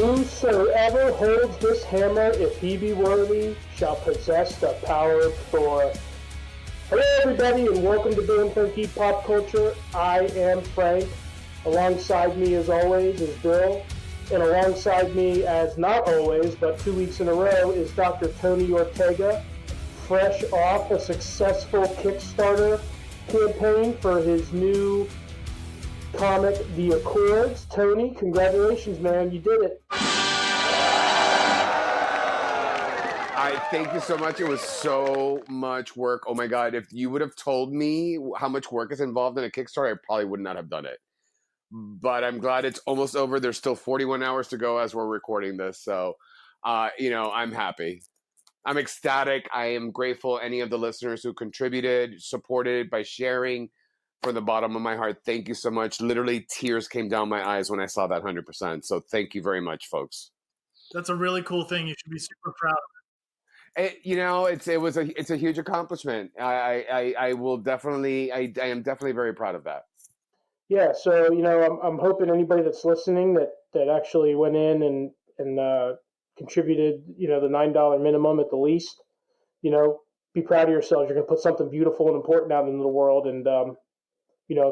Whosoever holds this hammer, if he be worthy, shall possess the power of Thor. Hello, everybody, and welcome to Bill and Frank Eat Pop Culture. I am Frank. Alongside me, as always, is Bill. And alongside me, as not always, but 2 weeks in a row, is Dr. Tony Ortega, fresh off a successful Kickstarter campaign for his new comic, The Accords. Tony, congratulations, man. You did it. I thank you so much. It was so much work. Oh my God. If you would have told me how much work is involved in a Kickstarter, I probably would not have done it. But I'm glad it's almost over. There's still 41 hours to go as we're recording this. So, I'm happy. I'm ecstatic. I am grateful any of the listeners who contributed, supported by sharing. From the bottom of my heart, thank you so much. Literally, tears came down my eyes when I saw that 100%. So thank you very much, folks. That's a really cool thing. You should be super proud of it. It's a huge accomplishment. I am definitely very proud of that. Yeah, so I'm hoping anybody that's listening that actually went in and contributed, the $9 minimum at the least, be proud of yourselves. You're going to put something beautiful and important out into the world, and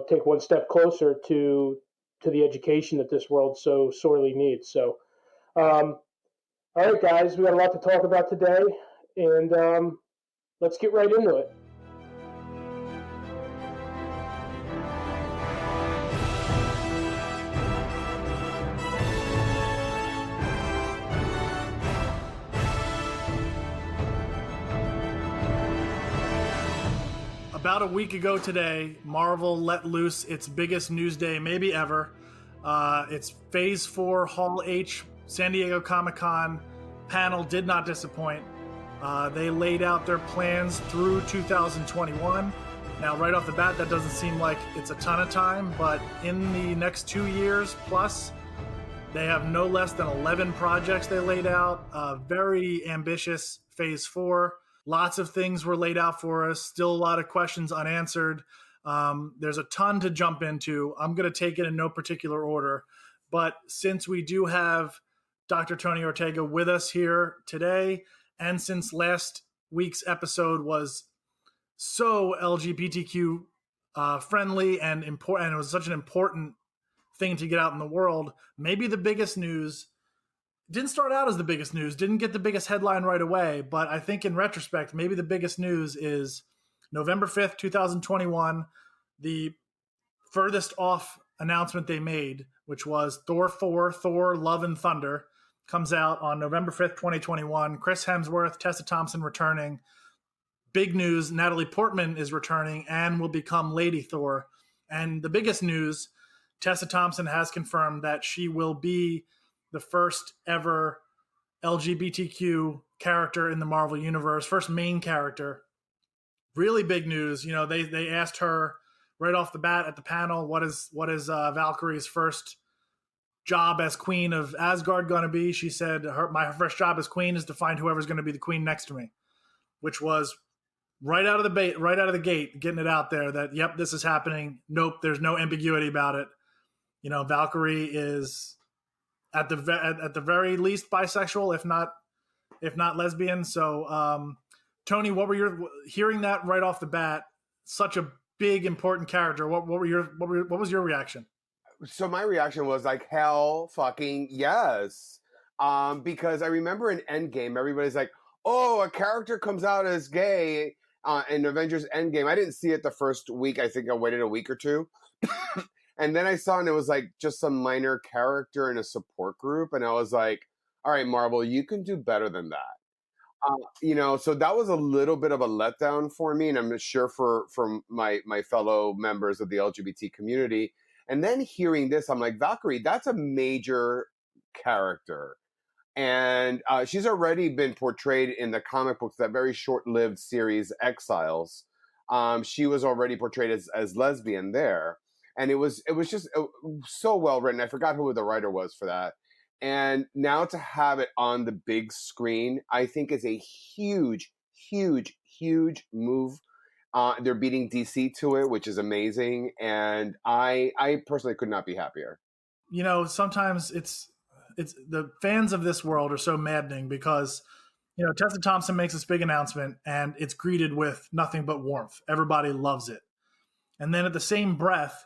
take one step closer to the education that this world so sorely needs. So, all right, guys, we got a lot to talk about today, and let's get right into it. About a week ago today, Marvel let loose its biggest news day maybe ever. Its Phase 4 Hall H San Diego Comic-Con panel did not disappoint. They laid out their plans through 2021. Now, right off the bat, that doesn't seem like it's a ton of time, but in the next 2 years plus, they have no less than 11 projects they laid out. Very ambitious Phase 4. Lots of things were laid out for us. Still a lot of questions unanswered. There's a ton to jump into. I'm going to take it in no particular order. But since we do have Dr. Tony Ortega with us here today, and since last week's episode was so LGBTQ friendly and important, and it was such an important thing to get out in the world, maybe the biggest news didn't start out as the biggest news, didn't get the biggest headline right away, but I think in retrospect, maybe the biggest news is November 5th, 2021, the furthest off announcement they made, which was Thor 4, Thor, Love and Thunder, comes out on November 5th, 2021. Chris Hemsworth, Tessa Thompson returning. Big news, Natalie Portman is returning and will become Lady Thor. And the biggest news, Tessa Thompson has confirmed that she will be the first ever LGBTQ character in the Marvel Universe, first main character. Really big news. They asked her right off the bat at the panel, what is Valkyrie's first job as Queen of Asgard going to be? She said, my first job as Queen is to find whoever's going to be the Queen next to me, which was right out of the gate, getting it out there that, yep, this is happening. Nope, there's no ambiguity about it. Valkyrie is at the very least bisexual, if not lesbian. So, Tony, what were hearing that right off the bat? Such a big, important character. What was your reaction? So my reaction was like, hell fucking yes. Because I remember in Endgame, everybody's like, oh, a character comes out as gay in Avengers Endgame. I didn't see it the first week. I think I waited a week or two. And then I saw, and it was like just some minor character in a support group. And I was like, all right, Marvel, you can do better than that. So that was a little bit of a letdown for me. And I'm sure for my fellow members of the LGBT community. And then hearing this, I'm like, Valkyrie, that's a major character. And she's already been portrayed in the comic books, that very short-lived series, Exiles. She was already portrayed as lesbian there. And it was just so well written. I forgot who the writer was for that. And now to have it on the big screen, I think is a huge, huge, huge move. They're beating DC to it, which is amazing. And I personally could not be happier. Sometimes it's the fans of this world are so maddening because Tessa Thompson makes this big announcement and it's greeted with nothing but warmth. Everybody loves it. And then at the same breath,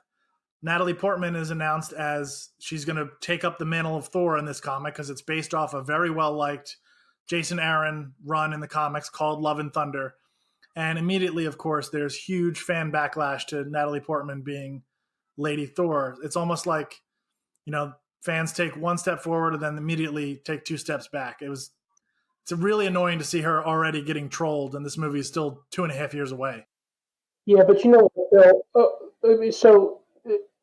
Natalie Portman is announced as she's going to take up the mantle of Thor in this comic because it's based off a very well-liked Jason Aaron run in the comics called Love and Thunder. And immediately, of course, there's huge fan backlash to Natalie Portman being Lady Thor. It's almost like, fans take one step forward and then immediately take two steps back. It's really annoying to see her already getting trolled, and this movie is still 2.5 years away. Yeah, but Bill, so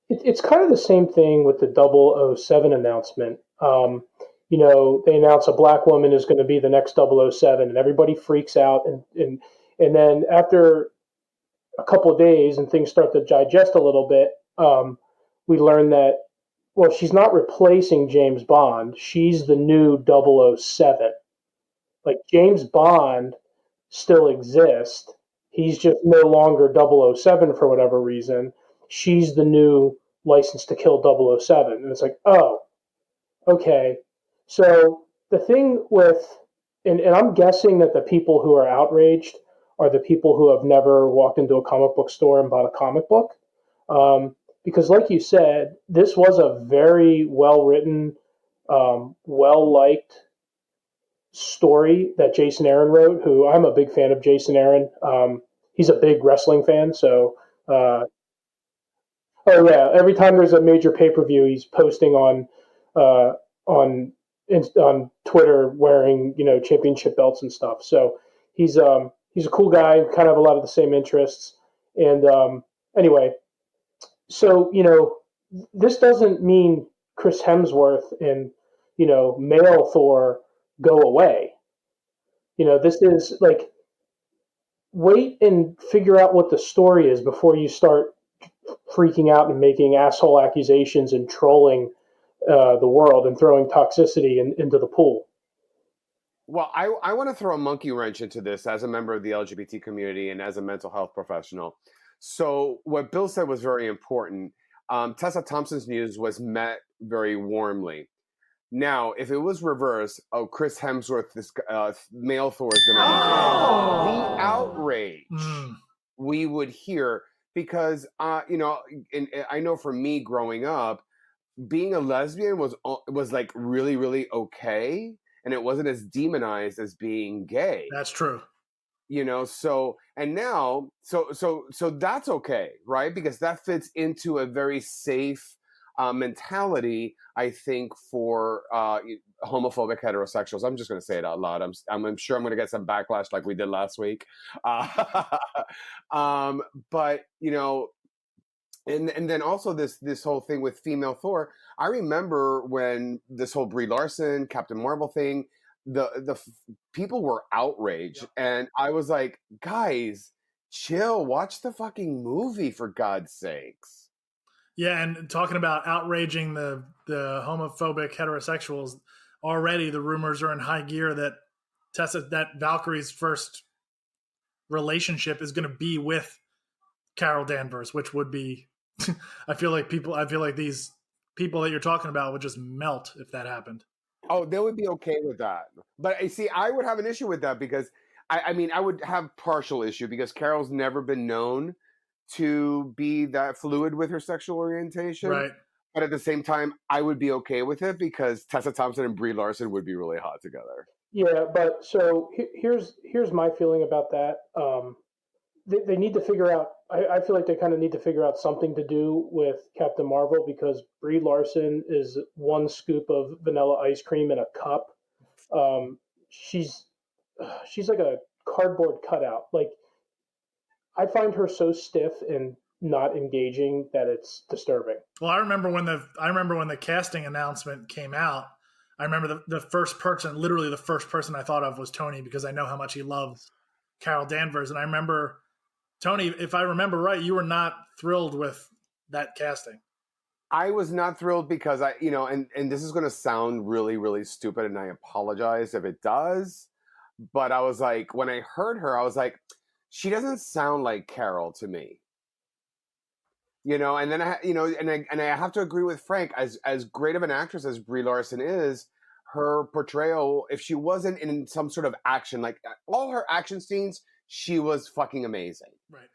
it's kind of the same thing with the 007 announcement. They announce a black woman is going to be the next 007, and everybody freaks out, and then after a couple of days and things start to digest a little bit, we learn that, well, she's not replacing James Bond. She's the new 007. Like, James Bond still exists. He's just no longer 007 for whatever reason. She's the new License to Kill 007. And it's like, oh, okay. So the thing with, and I'm guessing that the people who are outraged are the people who have never walked into a comic book store and bought a comic book. Because like you said, this was a very well-written, well-liked story that Jason Aaron wrote, who I'm a big fan of Jason Aaron. He's a big wrestling fan, so oh yeah, every time there's a major pay-per-view, he's posting on Twitter wearing championship belts and stuff. So he's a cool guy, kind of a lot of the same interests. And anyway, so this doesn't mean Chris Hemsworth and male Thor go away. This is like, wait and figure out what the story is before you start freaking out and making asshole accusations and trolling the world and throwing toxicity into the pool. Well, I want to throw a monkey wrench into this as a member of the LGBT community and as a mental health professional. So what Bill said was very important. Tessa Thompson's news was met very warmly. Now, if it was reversed, Chris Hemsworth, this male Thor is going to be the outrage we would hear, because and I know for me growing up, being a lesbian was like really, really okay, and it wasn't as demonized as being gay. That's true. So and now, so that's okay, right? Because that fits into a very safe mentality, I think, for homophobic heterosexuals. I'm just going to say it out loud. I'm sure I'm going to get some backlash like we did last week. But and then also this whole thing with female Thor. I remember when this whole Brie Larson, Captain Marvel thing, the people were outraged, and I was like, guys, chill, watch the fucking movie, for God's sakes. Yeah, and talking about outraging the homophobic heterosexuals, already the rumors are in high gear that Valkyrie's first relationship is going to be with Carol Danvers, which would be, I feel like these people that you're talking about would just melt if that happened. Oh, they would be okay with that. But see, I would have an issue with that because I mean, I would have partial issue because Carol's never been known to be that fluid with her sexual orientation. Right. But at the same time, I would be okay with it because Tessa Thompson and Brie Larson would be really hot together. Yeah, but so here's my feeling about that. They need to figure out. I feel like they kind of need to figure out something to do with Captain Marvel, because Brie Larson is one scoop of vanilla ice cream in a cup. She's like a cardboard cutout. Like, I find her so stiff and not engaging that it's disturbing. Well, I remember when the casting announcement came out. I remember the first person, literally the first person I thought of was Tony, because I know how much he loves Carol Danvers, and I remember, Tony, if I remember right, you were not thrilled with that casting. I was not thrilled because and this is going to sound really, really stupid, and I apologize if it does, but I was like, when I heard her, I was like, she doesn't sound like Carol to me. You know, and then I have to agree with Frank. As great of an actress as Brie Larson is, her portrayal, if she wasn't in some sort of action, like all her action scenes, she was fucking amazing. Right.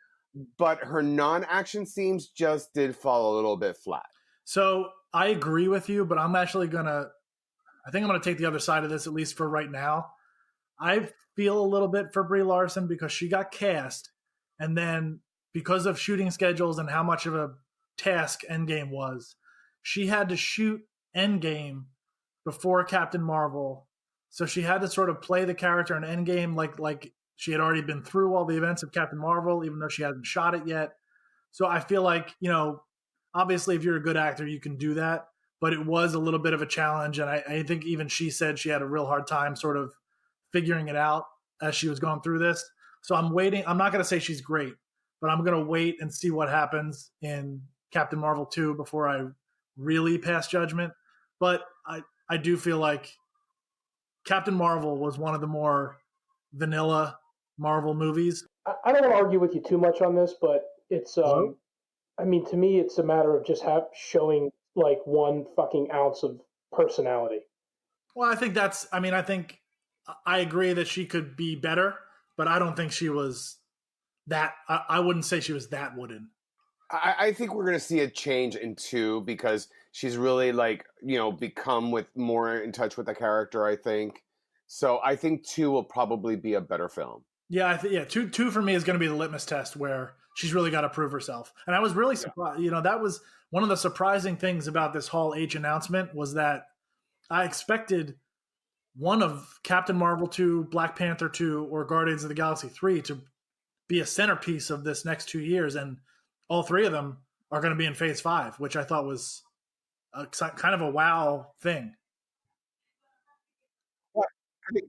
But her non-action scenes just did fall a little bit flat. So I agree with you, but I think I'm gonna take the other side of this, at least for right now. I feel a little bit for Brie Larson because she got cast, and then because of shooting schedules and how much of a task Endgame was, she had to shoot Endgame before Captain Marvel. So she had to sort of play the character in Endgame like she had already been through all the events of Captain Marvel, even though she hadn't shot it yet. So I feel like, obviously if you're a good actor, you can do that, but it was a little bit of a challenge. And I think even she said she had a real hard time sort of figuring it out as she was going through this. So I'm waiting. I'm not going to say she's great, but I'm going to wait and see what happens in Captain Marvel 2 before I really pass judgment. But I do feel like Captain Marvel was one of the more vanilla Marvel movies. I don't want to argue with you too much on this, but it's I mean, to me, it's a matter of just showing like one fucking ounce of personality. Well, I think I agree that she could be better, but I don't think she was that. I wouldn't say she was that wooden. I think we're going to see a change in 2 because she's really become more in touch with the character, I think. So I think 2 will probably be a better film. Yeah, two for me is going to be the litmus test where she's really got to prove herself. And I was really surprised. That was one of the surprising things about this Hall H announcement was that I expected one of Captain Marvel 2, Black Panther 2, or Guardians of the Galaxy 3 to be a centerpiece of this next 2 years. And all 3 of them are going to be in Phase 5, which I thought was kind of a wow thing.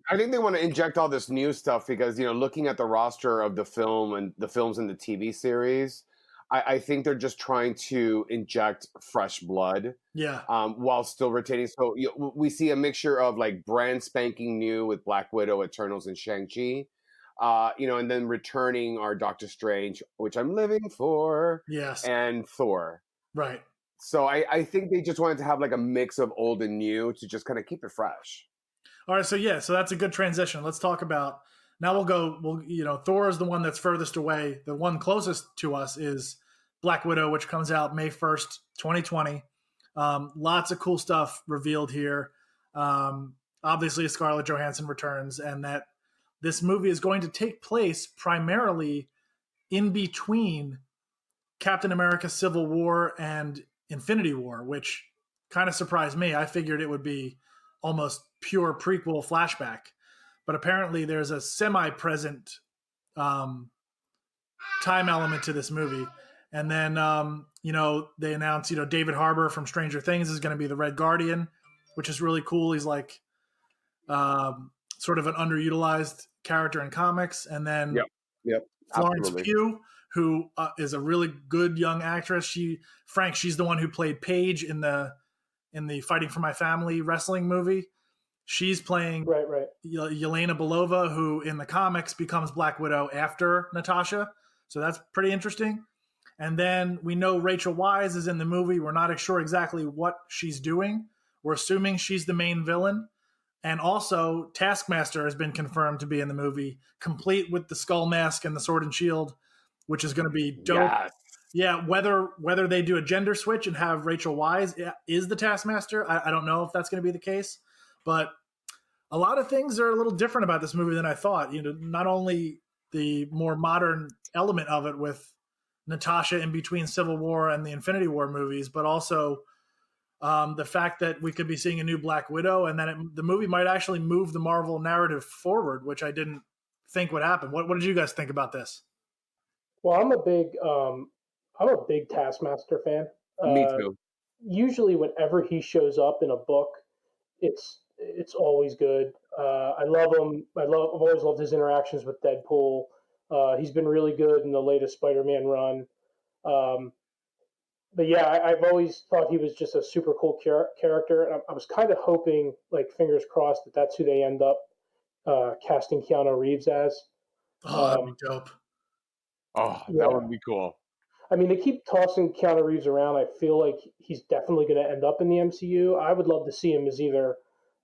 I think they want to inject all this new stuff because, looking at the roster of the film and the films in the TV series, I think they're just trying to inject fresh blood. Yeah. While still retaining. So we see a mixture of like brand spanking new with Black Widow, Eternals, and Shang Chi. And then returning our Doctor Strange, which I'm living for. Yes. And Thor. Right. So I think they just wanted to have like a mix of old and new to just kind of keep it fresh. All right, so that's a good transition. Let's talk about now. Thor is the one that's furthest away. The one closest to us is Black Widow, which comes out May 1st, 2020. Lots of cool stuff revealed here. Obviously, Scarlett Johansson returns, and that this movie is going to take place primarily in between Captain America: Civil War and Infinity War, which kind of surprised me. I figured it would be almost pure prequel flashback, but apparently there's a semi-present time element to this movie. And then they announced David Harbour from Stranger Things is going to be the Red Guardian, which is really cool. He's like sort of an underutilized character in comics. And then Florence Pugh, who is a really good young actress. She's the one who played Paige in the Fighting for My Family wrestling movie. She's playing right. Yelena Belova, who in the comics becomes Black Widow after Natasha. So that's pretty interesting. And then we know Rachel Weisz is in the movie. We're not sure exactly what she's doing. We're assuming she's the main villain. And also Taskmaster has been confirmed to be in the movie, complete with the skull mask and the sword and shield, which is going to be dope. Yes. Yeah, whether they do a gender switch and have Rachel Weisz is the Taskmaster, I don't know if that's going to be the case. But a lot of things are a little different about this movie than I thought. Not only the more modern element of it with Natasha in between Civil War and the Infinity War movies, but also the fact that we could be seeing a new Black Widow, and then the movie might actually move the Marvel narrative forward, which I didn't think would happen. What did you guys think about this? Well, I'm a big Taskmaster fan. Me too. Usually, whenever he shows up in a book, it's always good. I love him. I've always loved his interactions with Deadpool. He's been really good in the latest Spider-Man run. But yeah, I've always thought he was just a super cool character. And I was kind of hoping, like, fingers crossed, that's who they end up casting Keanu Reeves as. Oh, that'd be dope. Oh, that would be cool. I mean, they keep tossing Keanu Reeves around. I feel like he's definitely going to end up in the MCU. I would love to see him as either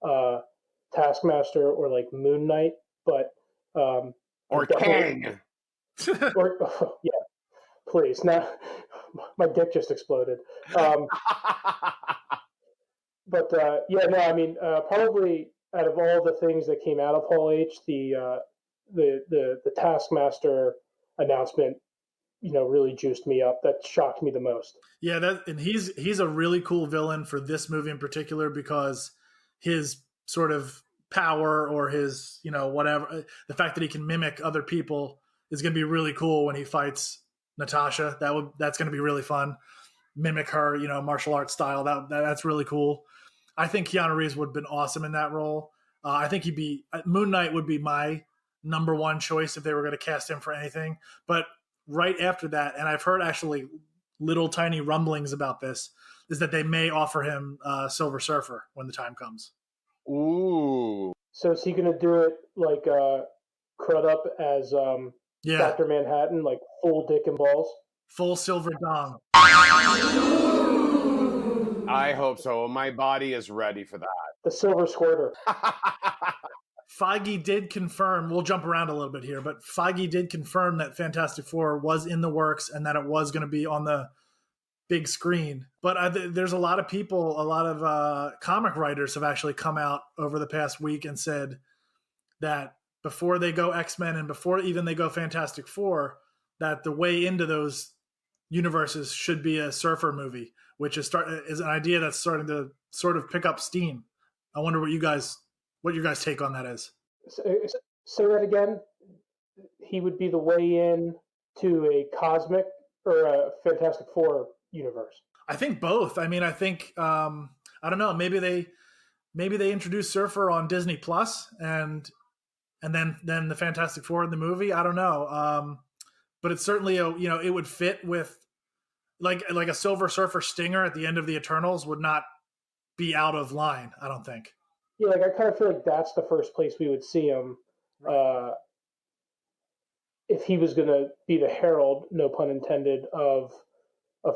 uh, Taskmaster or like Moon Knight, but or Kang. Or yeah, please. Now, my dick just exploded. But yeah, no, I mean, probably out of all the things that came out of Hall H, the Taskmaster announcement, really juiced me up. That shocked me the most. Yeah, and he's a really cool villain for this movie in particular because his sort of power or his, whatever, the fact that he can mimic other people is going to be really cool when he fights Natasha. That's going to be really fun. Mimic her, martial arts style. That's really cool. I think Keanu Reeves would have been awesome in that role. I think Moon Knight would be my number one choice if they were going to cast him for anything. But right after that, and I've heard actually little tiny rumblings about this, is that they may offer him Silver Surfer when the time comes. Ooh. So is he going to do it like crud up as Dr. Manhattan, like full dick and balls? Full silver dong. I hope so. My body is ready for that. The silver squirter. Feige did confirm, we'll jump around a little bit here, but Feige did confirm that Fantastic Four was in the works and that it was going to be on the big screen. But there's a lot of people, a lot of comic writers have actually come out over the past week and said that before they go X-Men and before even they go Fantastic Four, that the way into those universes should be a Surfer movie, which is an idea that's starting to sort of pick up steam. I wonder what your guys' take on that is. Say that again. He would be the way in to a cosmic or a Fantastic Four universe. I think both. I mean, I think I don't know. Maybe they introduce Surfer on Disney Plus and then the Fantastic Four in the movie. I don't know. But it's certainly it would fit with like a Silver Surfer stinger at the end of the Eternals would not be out of line. I don't think. Yeah, like I kind of feel like that's the first place we would see him if he was going to be the herald, no pun intended, of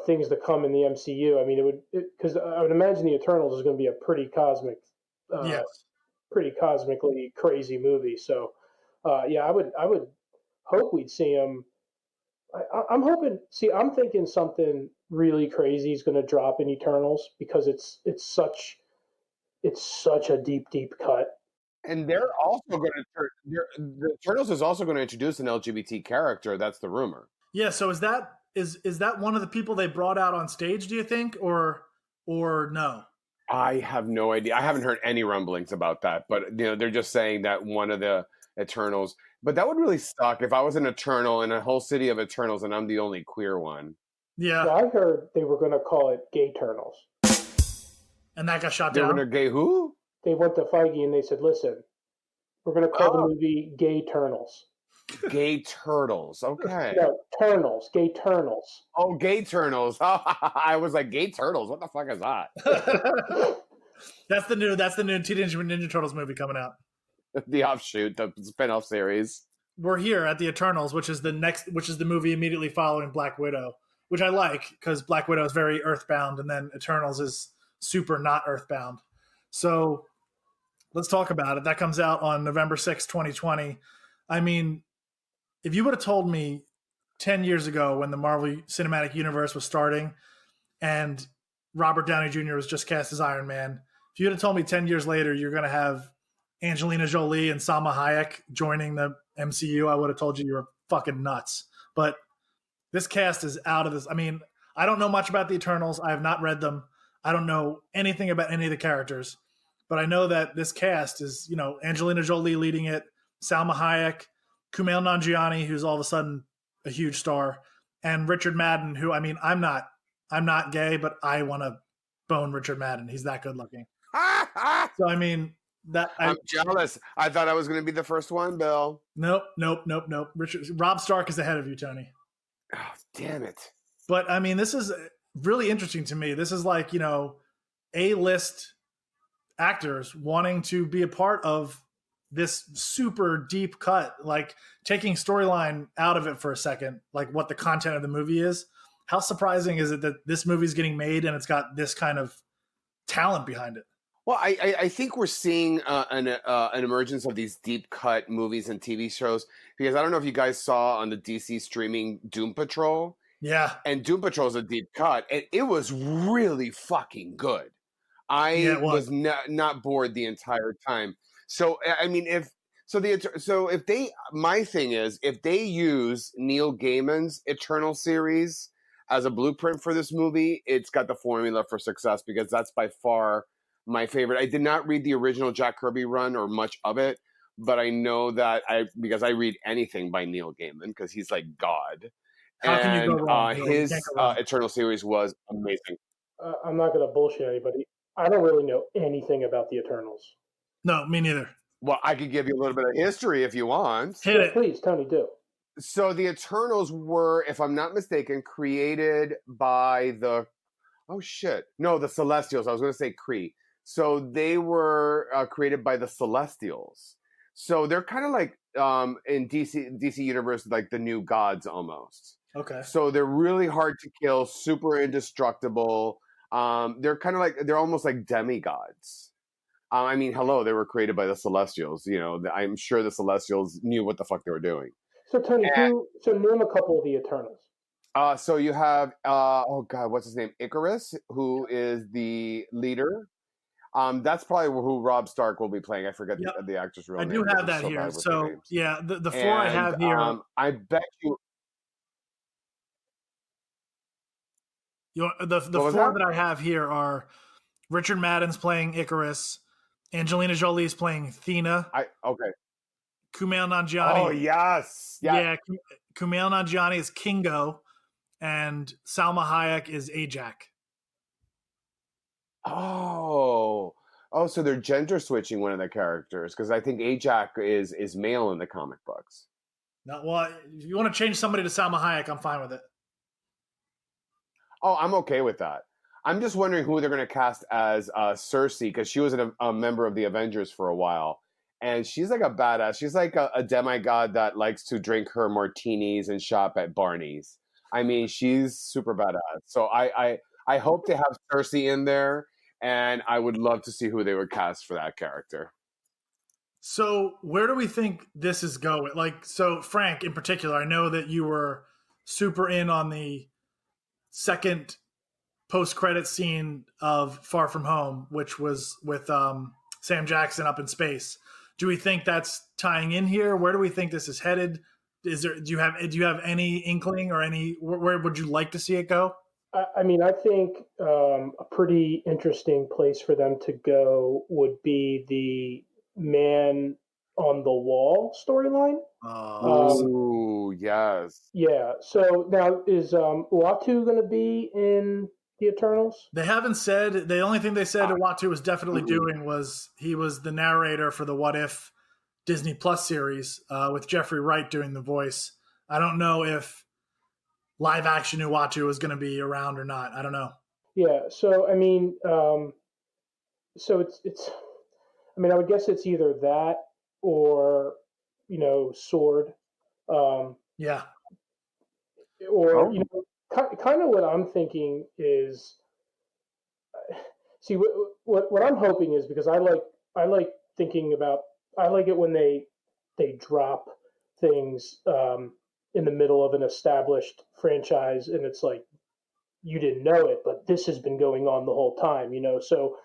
things to come in the MCU. I mean, because I would imagine the Eternals is going to be a pretty cosmic, yes, pretty cosmically crazy movie. So, yeah, I would hope we'd see him. I'm hoping. See, I'm thinking something really crazy is going to drop in Eternals because it's such a deep cut. And they're also going to the Eternals is also going to introduce an LGBT character. That's the rumor. Yeah. So is that one of the people they brought out on stage? Do you think, or no? I have no idea. I haven't heard any rumblings about that, but they're just saying that one of the Eternals. But that would really suck if I was an Eternal in a whole city of Eternals and I'm the only queer one. Yeah. I heard they were going to call it Gay Eternals. And that got shot down. They were going to gay who? They went to Feige and they said, listen, we're going to call the movie Gay Eternals. Gay Turtles. Okay. No, Eternals. Gay Eternals. Oh, Gay Eternals. I was like, Gay Turtles? What the fuck is that? That's the new Teenage Mutant Ninja Turtles movie coming out. The offshoot, the spin-off series. We're here at the Eternals, which is the movie immediately following Black Widow, which I like because Black Widow is very earthbound and then Eternals is super not earthbound. So let's talk about it. That comes out on November 6th, 2020. I mean, if you would have told me 10 years ago when the Marvel Cinematic Universe was starting and Robert Downey Jr. was just cast as Iron Man, if you would have told me 10 years later you're going to have Angelina Jolie and Salma Hayek joining the MCU, I would have told you were fucking nuts. But this cast is out of this. I mean, I don't know much about the Eternals. I have not read them. I don't know anything about any of the characters. But I know that this cast is, Angelina Jolie leading it, Salma Hayek, Kumail Nanjiani, who's all of a sudden a huge star, and Richard Madden, who, I mean, I'm not gay, but I want to bone Richard Madden. He's that good looking. So, I mean, I'm jealous. I thought I was going to be the first one, Bill. Nope. Rob Stark is ahead of you, Tony. Oh, damn it. But, I mean, this is really interesting to me. This is like, A-list actors wanting to be a part of this super deep cut, like taking storyline out of it for a second, like what the content of the movie is, How surprising is it that this movie's getting made and it's got this kind of talent behind it? Well, I think we're seeing an emergence of these deep cut movies and TV shows, because I don't know if you guys saw on the DC streaming Doom Patrol. Yeah. And Doom Patrol is a deep cut, and it was really fucking good. Yeah, I it was. was not bored the entire time. So I mean, if they, my thing is, if they use Neil Gaiman's Eternal series as a blueprint for this movie, it's got the formula for success, because that's by far my favorite. I did not read the original Jack Kirby run or much of it, but I know that because I read anything by Neil Gaiman, because he's like God. How can you go wrong? You His can't go wrong. Eternal series was amazing. I'm not going to bullshit anybody. I don't really know anything about the Eternals. No, me neither. Well, I could give you a little bit of history if you want. Hit it. Please, Tony, do. So the Eternals were, if I'm not mistaken, created by the Celestials. I was going to say Kree. So they were created by the Celestials. So they're kind of like in DC universe, like the new gods almost. Okay. So they're really hard to kill, super indestructible. They're kind of like, they're almost like demigods. I mean, hello, they were created by the Celestials. You know, I'm sure the Celestials knew what the fuck they were doing. So Tony, so name a couple of the Eternals. So you have, oh God, what's his name? Icarus, who is the leader. That's probably who Rob Stark will be playing. I forget the actor's real name. I do have that here. So yeah, the four I have here. I bet you. The four that I have here are Richard Madden's playing Icarus, Angelina Jolie's playing Athena. Okay. Kumail Nanjiani. Oh yes. Yeah, Kumail Nanjiani is Kingo, and Salma Hayek is Ajak. Oh, so they're gender switching one of the characters, because I think Ajak is male in the comic books. No, well, if you want to change somebody to Salma Hayek, I'm fine with it. Oh, I'm okay with that. I'm just wondering who they're going to cast as Cersei, because she was a member of the Avengers for a while, and she's like a badass. She's like a demigod that likes to drink her martinis and shop at Barney's. I mean, she's super badass. So I hope to have Cersei in there, and I would love to see who they would cast for that character. So where do we think this is going? Like, so Frank in particular, I know that you were super in on the second post-credit scene of Far From Home, which was with Sam Jackson up in space. Do we think that's tying in here? Where do we think this is headed? Do you have any inkling or where would you like to see it go? I mean, I think a pretty interesting place for them to go would be the Man on the Wall storyline. Oh, yes. Yeah. So now is Uatu going to be in the Eternals? They haven't said. The only thing they said Uatu was definitely doing was he was the narrator for the What If Disney Plus series with Jeffrey Wright doing the voice. I don't know if live action Uatu is going to be around or not. I don't know. Yeah. So I mean, so it's. I mean, I would guess it's either that or Sword. Yeah. Or kind of what I'm thinking is, see what I'm hoping is, because I like thinking about, I like it when they drop things in the middle of an established franchise, and it's like you didn't know it, but this has been going on the whole time, So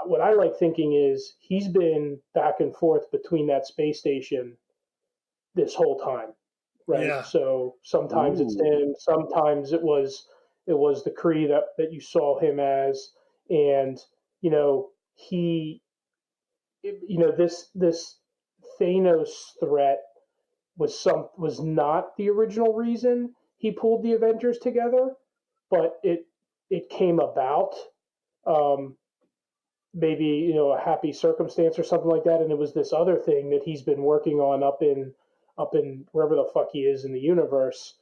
what I like thinking is he's been back and forth between that space station this whole time, right? Yeah. So sometimes it's him, sometimes it was the Kree that you saw him as, and this Thanos threat was not the original reason he pulled the Avengers together, but it came about. Maybe a happy circumstance or something like that, and it was this other thing that he's been working on up in wherever the fuck he is in the universe,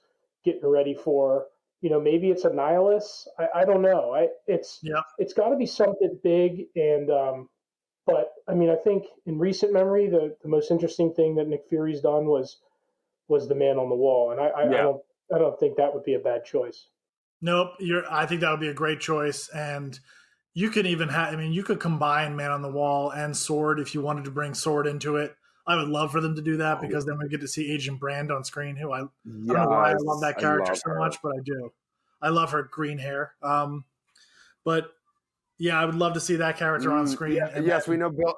getting ready for. Maybe it's a nihilist. I don't know. It's got to be something big, and but I mean, I think in recent memory, the most interesting thing that Nick Fury's done was the Man on the Wall, and I don't I don't think that would be a bad choice. Nope. I think that would be a great choice. And you could even have, I mean, you could combine Man on the Wall and Sword if you wanted to bring Sword into it. I would love for them to do that because then we get to see Agent Brand on screen, who I don't know why I love that character so much, but I do. I love her green hair. But yeah, I would love to see that character on screen. Yeah, yes, we know Bill.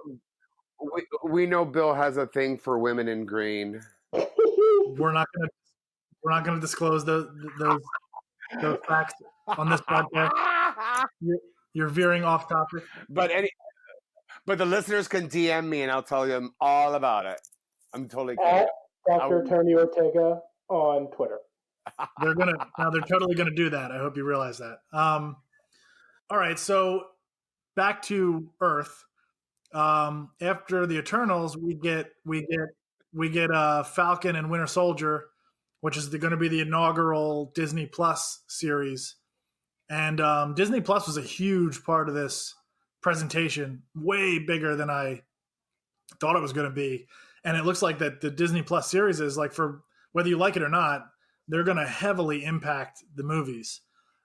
We know Bill has a thing for women in green. We're not gonna disclose those facts on this podcast. You're veering off topic. But the listeners can DM me and I'll tell them all about it. I'm totally kidding. At Dr. Tony Ortega on Twitter. They're totally gonna do that. I hope you realize that. All right, so back to Earth. After the Eternals, we get Falcon and Winter Soldier, which is going to be the inaugural Disney Plus series. And Disney Plus was a huge part of this presentation, way bigger than I thought it was going to be. And it looks like that the Disney Plus series is like, for whether you like it or not, they're going to heavily impact the movies.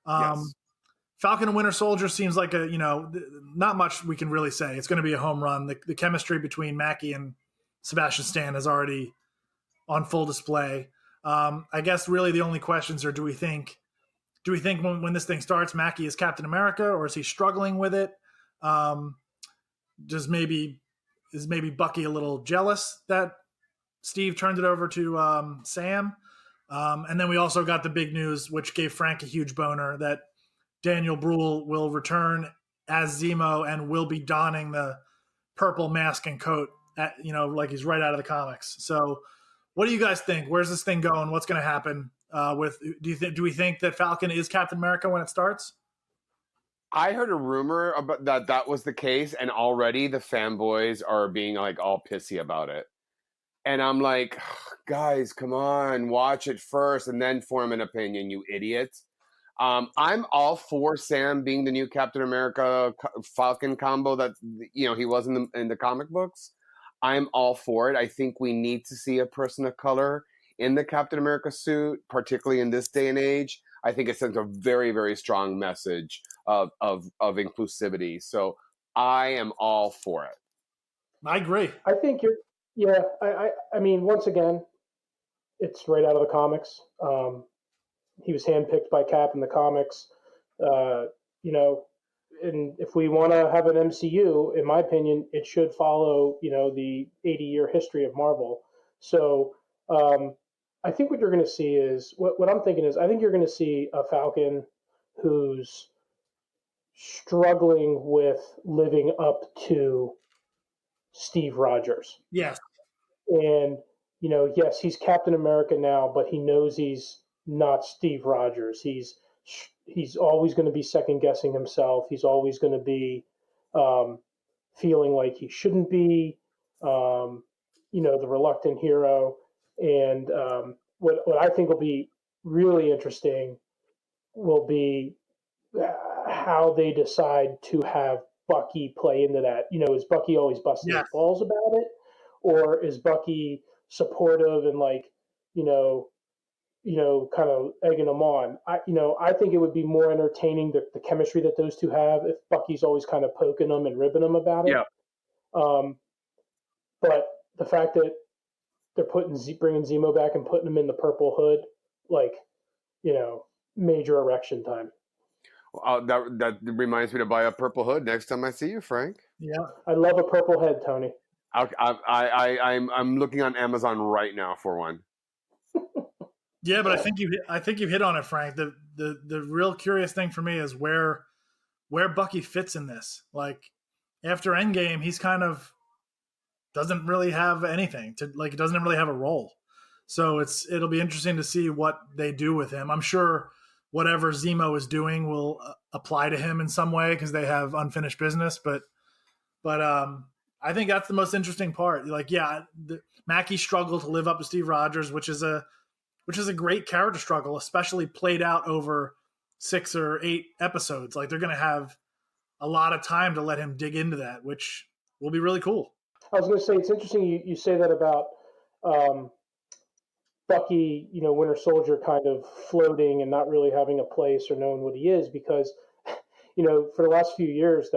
Yes. Falcon and Winter Soldier seems like not much we can really say. It's going to be a home run. The chemistry between Mackie and Sebastian Stan is already on full display. I guess really the only questions are, do we think when this thing starts, Mackie is Captain America, or is he struggling with it? Is maybe Bucky a little jealous that Steve turned it over to Sam? And then we also got the big news, which gave Frank a huge boner, that Daniel Bruhl will return as Zemo and will be donning the purple mask and coat, like he's right out of the comics. So what do you guys think? Where's this thing going? What's going to happen? Do we think that Falcon is Captain America when it starts? I heard a rumor about that was the case, and already the fanboys are being like all pissy about it. And I'm like, guys, come on, watch it first and then form an opinion, you idiots. I'm all for Sam being the new Captain America Falcon combo that he was in the comic books. I'm all for it. I think we need to see a person of color in the Captain America suit, particularly in this day and age. I think it sends a very, very strong message of inclusivity. So I am all for it. I agree. I think I mean, once again, it's right out of the comics. He was handpicked by Cap in the comics. And if we want to have an MCU, in my opinion, it should follow, the 80-year history of Marvel. So I think what you're going to see is, what I'm thinking is, I think you're going to see a Falcon who's struggling with living up to Steve Rogers. Yes. And, yes, he's Captain America now, but he knows he's not Steve Rogers. He's always going to be second guessing himself. He's always going to be feeling like he shouldn't be, the reluctant hero. And what I think will be really interesting will be how they decide to have Bucky play into that. Is Bucky always busting his balls about it, or is Bucky supportive and kind of egging them on? I think it would be more entertaining, the chemistry that those two have, if Bucky's always kind of poking them and ribbing them about it. Yeah. But the fact that they're bringing Zemo back and putting him in the purple hood, major erection time. That reminds me to buy a purple hood next time I see you, Frank. Yeah, I love a purple head, Tony. I'm looking on Amazon right now for one. Yeah, but I think you've hit on it, Frank. The real curious thing for me is where Bucky fits in this. Like, after Endgame, he's kind of doesn't really have anything he doesn't really have a role. So it'll be interesting to see what they do with him. I'm sure whatever Zemo is doing will apply to him in some way because they have unfinished business. But I think that's the most interesting part. Mackie struggled to live up to Steve Rogers, which is a great character struggle, especially played out over 6 or 8 episodes. Like, they're going to have a lot of time to let him dig into that, which will be really cool. I was going to say, it's interesting you say that about Bucky, Winter Soldier kind of floating and not really having a place or knowing what he is because, for the last few years,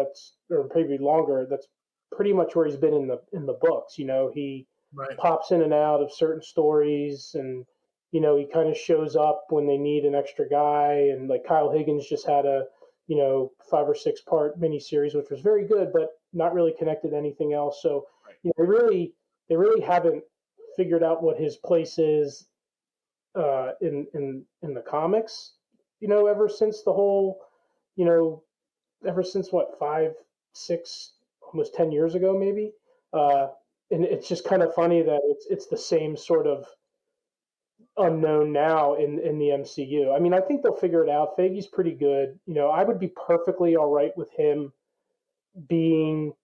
or maybe longer, that's pretty much where he's been in the books. He Right. pops in and out of certain stories and, he kind of shows up when they need an extra guy. And like Kyle Higgins just had a, 5 or 6 part miniseries, which was very good, but not really connected to anything else. So, they really haven't figured out what his place is in the comics. Ever since the whole, ever since what 5, 6, almost 10 years ago, maybe. And it's just kind of funny that it's the same sort of unknown now in the MCU. I mean, I think they'll figure it out. Feige's pretty good. I would be perfectly all right with him being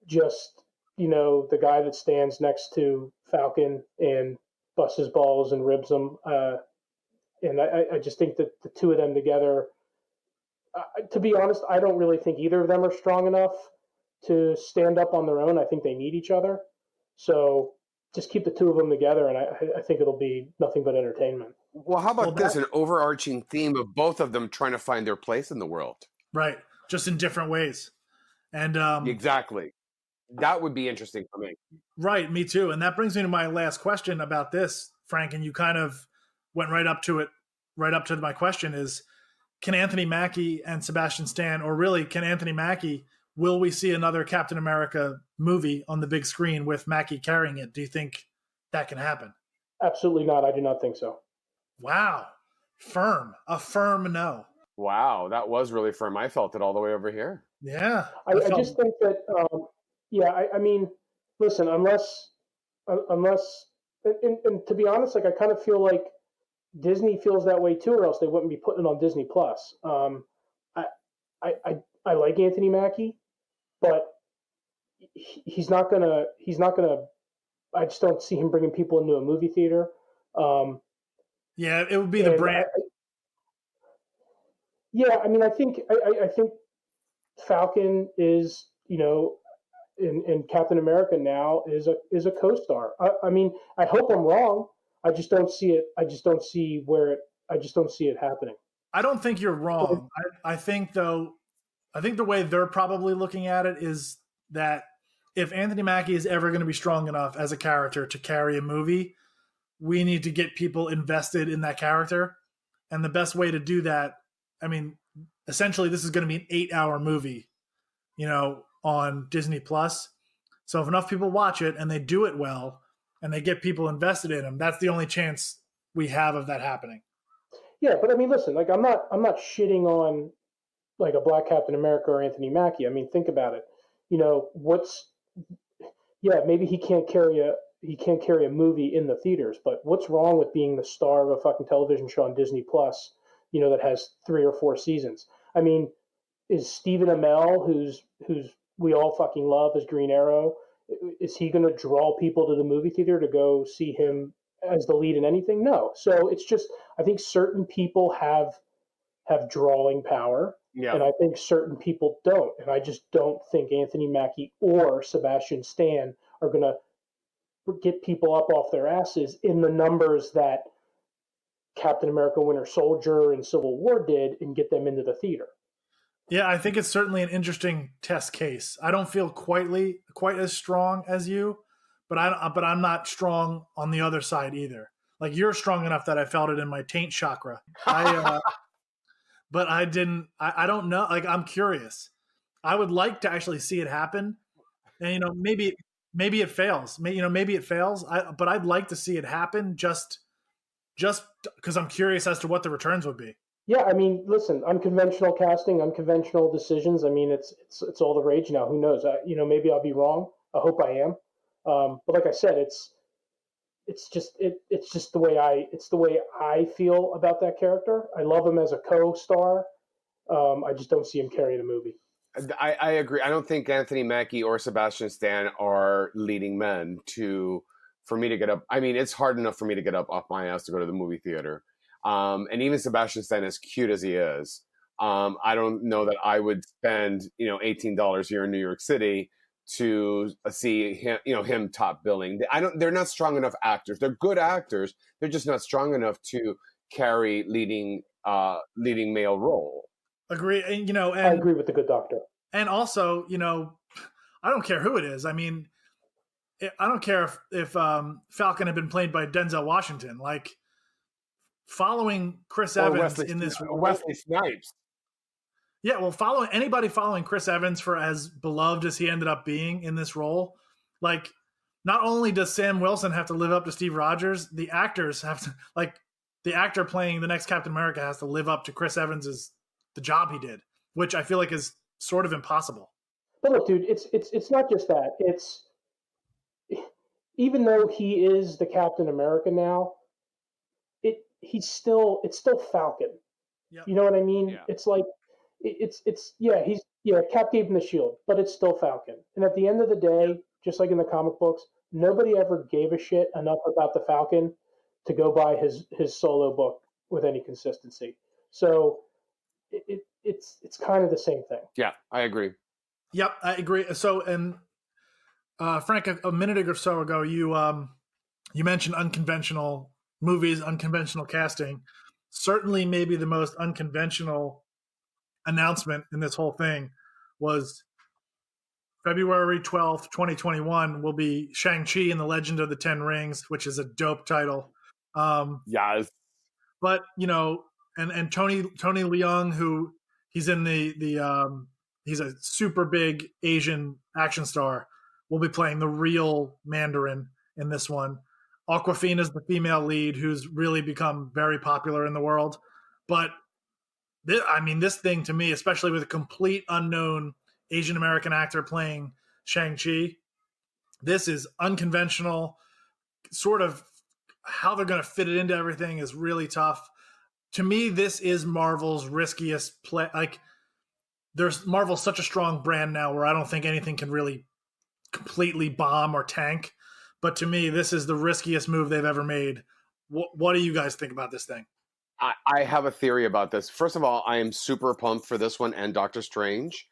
just the guy that stands next to Falcon and busts his balls and ribs him. And I just think that the two of them together, to be honest, I don't really think either of them are strong enough to stand up on their own. I think they need each other. So just keep the two of them together, and I think it'll be nothing but entertainment. Well, how about this? An overarching theme of both of them trying to find their place in the world. Right. Just in different ways. And exactly. That would be interesting for me. Right. Me too. And that brings me to my last question about this, Frank. And you kind of went right up to it, right up to my question is, can Anthony Mackie and Sebastian Stan, or really can Anthony Mackie, will we see another Captain America movie on the big screen with Mackie carrying it? Do you think that can happen? Absolutely not. I do not think so. Wow. A firm no. Wow. That was really firm. I felt it all the way over here. Yeah. I just think that, I mean, listen, unless, and to be honest, like I kind of feel like Disney feels that way too, or else they wouldn't be putting it on Disney Plus. I like Anthony Mackie, but he's not gonna. I just don't see him bringing people into a movie theater. Yeah, it would be the brand. I mean, I think Falcon is, in Captain America now is a co-star. I mean, I hope I'm wrong. I just don't see it. I just don't see it happening. I don't think you're wrong. I think the way they're probably looking at it is that if Anthony Mackie is ever going to be strong enough as a character to carry a movie, we need to get people invested in that character. And the best way to do that, I mean, essentially this is going to be an 8-hour movie, on Disney Plus. So if enough people watch it and they do it well and they get people invested in them, that's the only chance we have of that happening. Yeah, but I mean, listen, like I'm not shitting on like a Black Captain America or Anthony Mackie. I mean, think about it. Maybe he can't carry a movie in the theaters, but what's wrong with being the star of a fucking television show on Disney Plus, that has 3 or 4 seasons? I mean, is Stephen Amell, who's we all fucking love as Green Arrow, is he going to draw people to the movie theater to go see him as the lead in anything? No. So it's just, I think certain people have drawing power, and I think certain people don't. And I just don't think Anthony Mackie or Sebastian Stan are going to get people up off their asses in the numbers that Captain America, Winter Soldier, and Civil War did, and get them into the theater. Yeah, I think it's certainly an interesting test case. I don't feel quite as strong as you, but I'm not strong on the other side either. Like you're strong enough that I felt it in my taint chakra. But I didn't. I don't know. Like I'm curious. I would like to actually see it happen, and maybe it fails. Maybe it fails. But I'd like to see it happen just because I'm curious as to what the returns would be. Yeah, I mean, listen, unconventional casting, unconventional decisions. I mean, it's all the rage now. Who knows? Maybe I'll be wrong. I hope I am. But like I said, it's just the way I feel about that character. I love him as a co-star. I just don't see him carrying a movie. I agree. I don't think Anthony Mackie or Sebastian Stan are leading men for me to get up. I mean, it's hard enough for me to get up off my ass to go to the movie theater. And even Sebastian Stan, as cute as he is, I don't know that I would spend, $18 here in New York City to see him top billing. They're not strong enough actors. They're good actors. They're just not strong enough to carry leading male role. Agree. And, I agree with the Good Doctor. And also, I don't care who it is. I mean, I don't care if Falcon had been played by Denzel Washington. Like, following Chris Evans in this role, Wesley Snipes. Yeah, well, following Chris Evans for as beloved as he ended up being in this role, like, not only does Sam Wilson have to live up to Steve Rogers, the actors have to, like, the actor playing the next Captain America has to live up to Chris Evans's the job he did, which I feel like is sort of impossible. But look, dude, it's not just that. It's even though he is the Captain America now, it's still Falcon. Yep. You know what I mean? Yeah. It's like Cap gave him the shield, but it's still Falcon. And at the end of the day, just like in the comic books, nobody ever gave a shit enough about the Falcon to go buy his solo book with any consistency. So it's kind of the same thing. Yeah, I agree. Yep, I agree. So, and Frank, a minute or so ago, you mentioned unconventional movies, unconventional casting. Certainly, maybe the most unconventional announcement in this whole thing was February 12th, 2021 will be Shang Chi and the Legend of the Ten Rings, which is a dope title. Yes. But, and Tony Leung, who he's in he's a super big Asian action star, will be playing the real Mandarin in this one. Awkwafina is the female lead, who's really become very popular in the world. But this thing to me, especially with a complete unknown Asian American actor playing Shang-Chi, this is unconventional. Sort of how they're going to fit it into everything is really tough. To me, this is Marvel's riskiest play. Like, Marvel's such a strong brand now where I don't think anything can really completely bomb or tank. But to me, this is the riskiest move they've ever made. What do you guys think about this thing? I have a theory about this. First of all, I am super pumped for this one and Doctor Strange.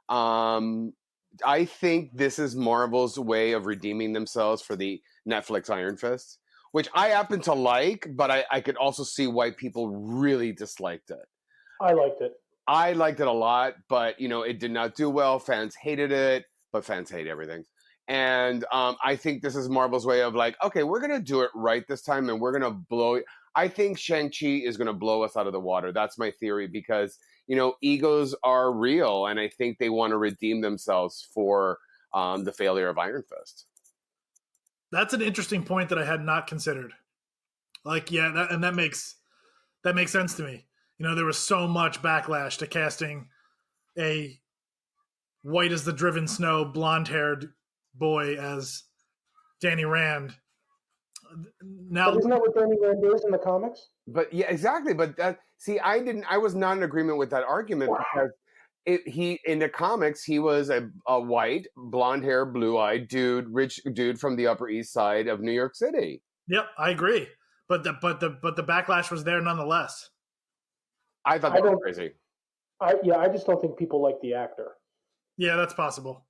I think this is Marvel's way of redeeming themselves for the Netflix Iron Fist, which I happen to like, but I could also see why people really disliked it. I liked it. I liked it a lot, but it did not do well. Fans hated it, but fans hate everything. And I think this is Marvel's way of like, okay, we're going to do it right this time, and we're going to blow it. I think Shang-Chi is going to blow us out of the water. That's my theory because, egos are real, and I think they want to redeem themselves for the failure of Iron Fist. That's an interesting point that I had not considered. Like, that makes sense to me. There was so much backlash to casting a white as the driven snow, blonde-haired boy as Danny Rand. Now, but isn't that what Danny Rand is in the comics? But yeah, exactly. But I was not in agreement with that argument because in the comics he was a white, blonde hair, blue eyed dude, rich dude from the Upper East Side of New York City. Yep, I agree. But the backlash was there nonetheless. I thought that was crazy. I just don't think people like the actor. Yeah, that's possible.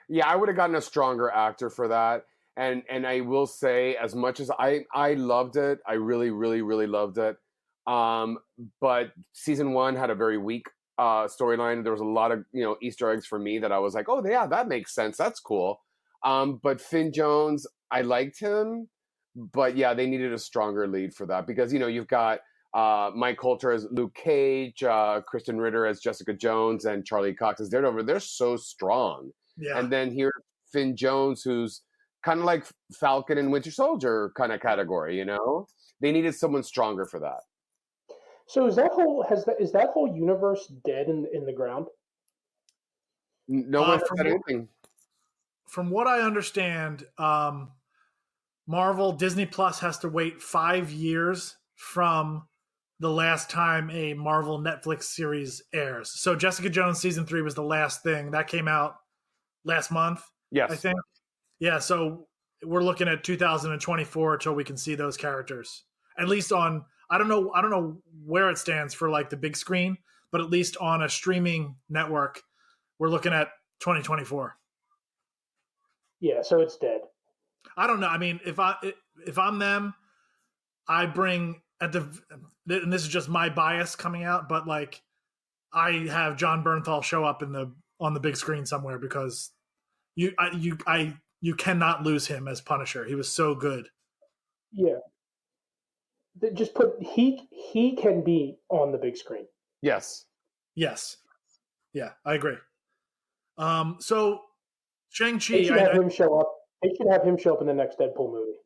Yeah, I would have gotten a stronger actor for that. And I will say, as much as I loved it, I really, really, really loved it. But season 1 had a very weak storyline. There was a lot of Easter eggs for me that I was like, oh yeah, that makes sense. That's cool. But Finn Jones, I liked him, but yeah, they needed a stronger lead for that because you've got Mike Coulter as Luke Cage, Kristen Ritter as Jessica Jones, and Charlie Cox as Daredevil. They're so strong. Yeah. And then here's Finn Jones, who's kind of like Falcon and Winter Soldier kind of category, They needed someone stronger for that. So is that whole universe dead in the ground? No one said anything. From what I understand, Marvel Disney Plus has to wait 5 years from the last time a Marvel Netflix series airs. So Jessica Jones season 3 was the last thing that came out last month. Yes, I think. Yeah, so we're looking at 2024 until we can see those characters. At least on, I don't know where it stands for like the big screen, but at least on a streaming network, we're looking at 2024. Yeah, so it's dead. I don't know. I mean, if I'm them, I bring and this is just my bias coming out, but like I have John Bernthal show up on the big screen somewhere because you cannot lose him as Punisher. He was so good. Yeah. Just put he can be on the big screen. Yes. Yeah, I agree. So Shang Chi, They should have him show up. They should have him show up in the next Deadpool movie.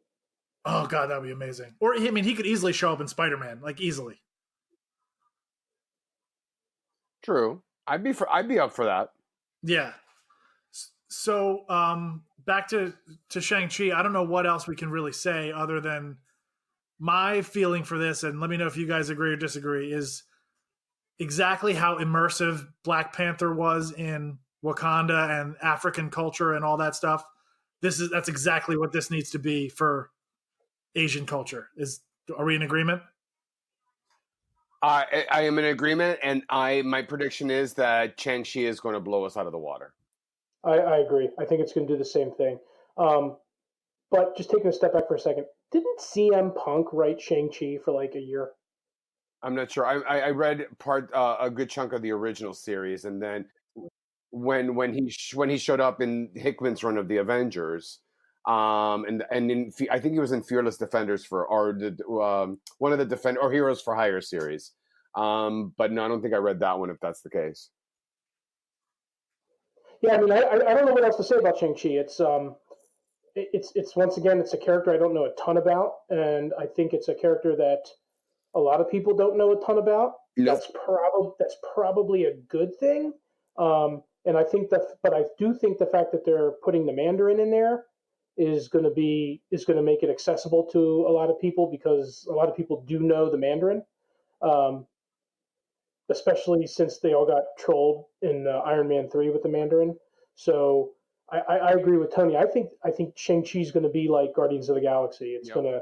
Oh god, that'd be amazing. Or I mean, he could easily show up in Spider-Man, like easily. True. I'd be up for that. Yeah. So back to Shang Chi. I don't know what else we can really say other than my feeling for this, and let me know if you guys agree or disagree. Is exactly how immersive Black Panther was in Wakanda and African culture and all that stuff. That's exactly what this needs to be for Asian culture. Are we in agreement? I am in agreement, and my prediction is that Shang-Chi is going to blow us out of the water. I agree. I think it's going to do the same thing. But just taking a step back for a second, didn't CM Punk write Shang-Chi for like a year? I'm not sure. I read a good chunk of the original series, and then when he showed up in Hickman's run of the Avengers, I think he was in Fearless Defenders one of the Heroes for Hire series. But no, I don't think I read that one. If that's the case. Yeah, I mean, I don't know what else to say about Shang-Chi. It's once again, it's a character I don't know a ton about, and I think it's a character that a lot of people don't know a ton about. Nope. That's probably a good thing. And I think but I do think the fact that they're putting the Mandarin in there is going to make it accessible to a lot of people because a lot of people do know the Mandarin. Especially since they all got trolled in Iron Man 3 with the Mandarin. So I agree with Tony. I think Shang-Chi is going to be like Guardians of the Galaxy. It's going to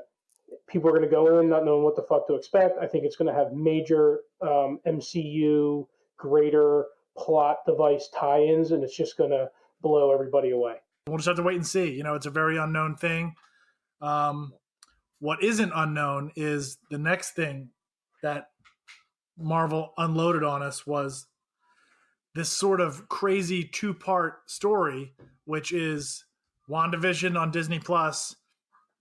people are going to go in not knowing what the fuck to expect. I think it's going to have major MCU greater plot device tie-ins, and it's just going to blow everybody away. We'll just have to wait and see. It's a very unknown thing. What isn't unknown is the next thing that Marvel unloaded on us was this sort of crazy 2-part story, which is WandaVision on Disney Plus,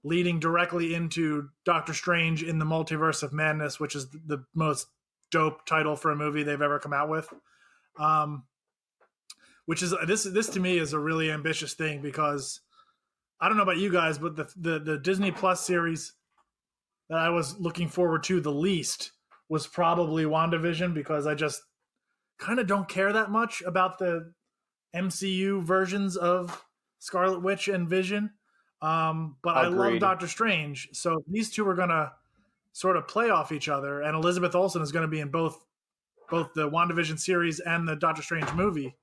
leading directly into Doctor Strange in the Multiverse of Madness, which is the most dope title for a movie they've ever come out with. Which is this to me is a really ambitious thing because I don't know about you guys, but the Disney Plus series that I was looking forward to the least was probably WandaVision because I just kind of don't care that much about the MCU versions of Scarlet Witch and Vision. But Agreed. I love Doctor Strange. So these two are going to sort of play off each other. And Elizabeth Olsen is going to be in both the WandaVision series and the Doctor Strange movie.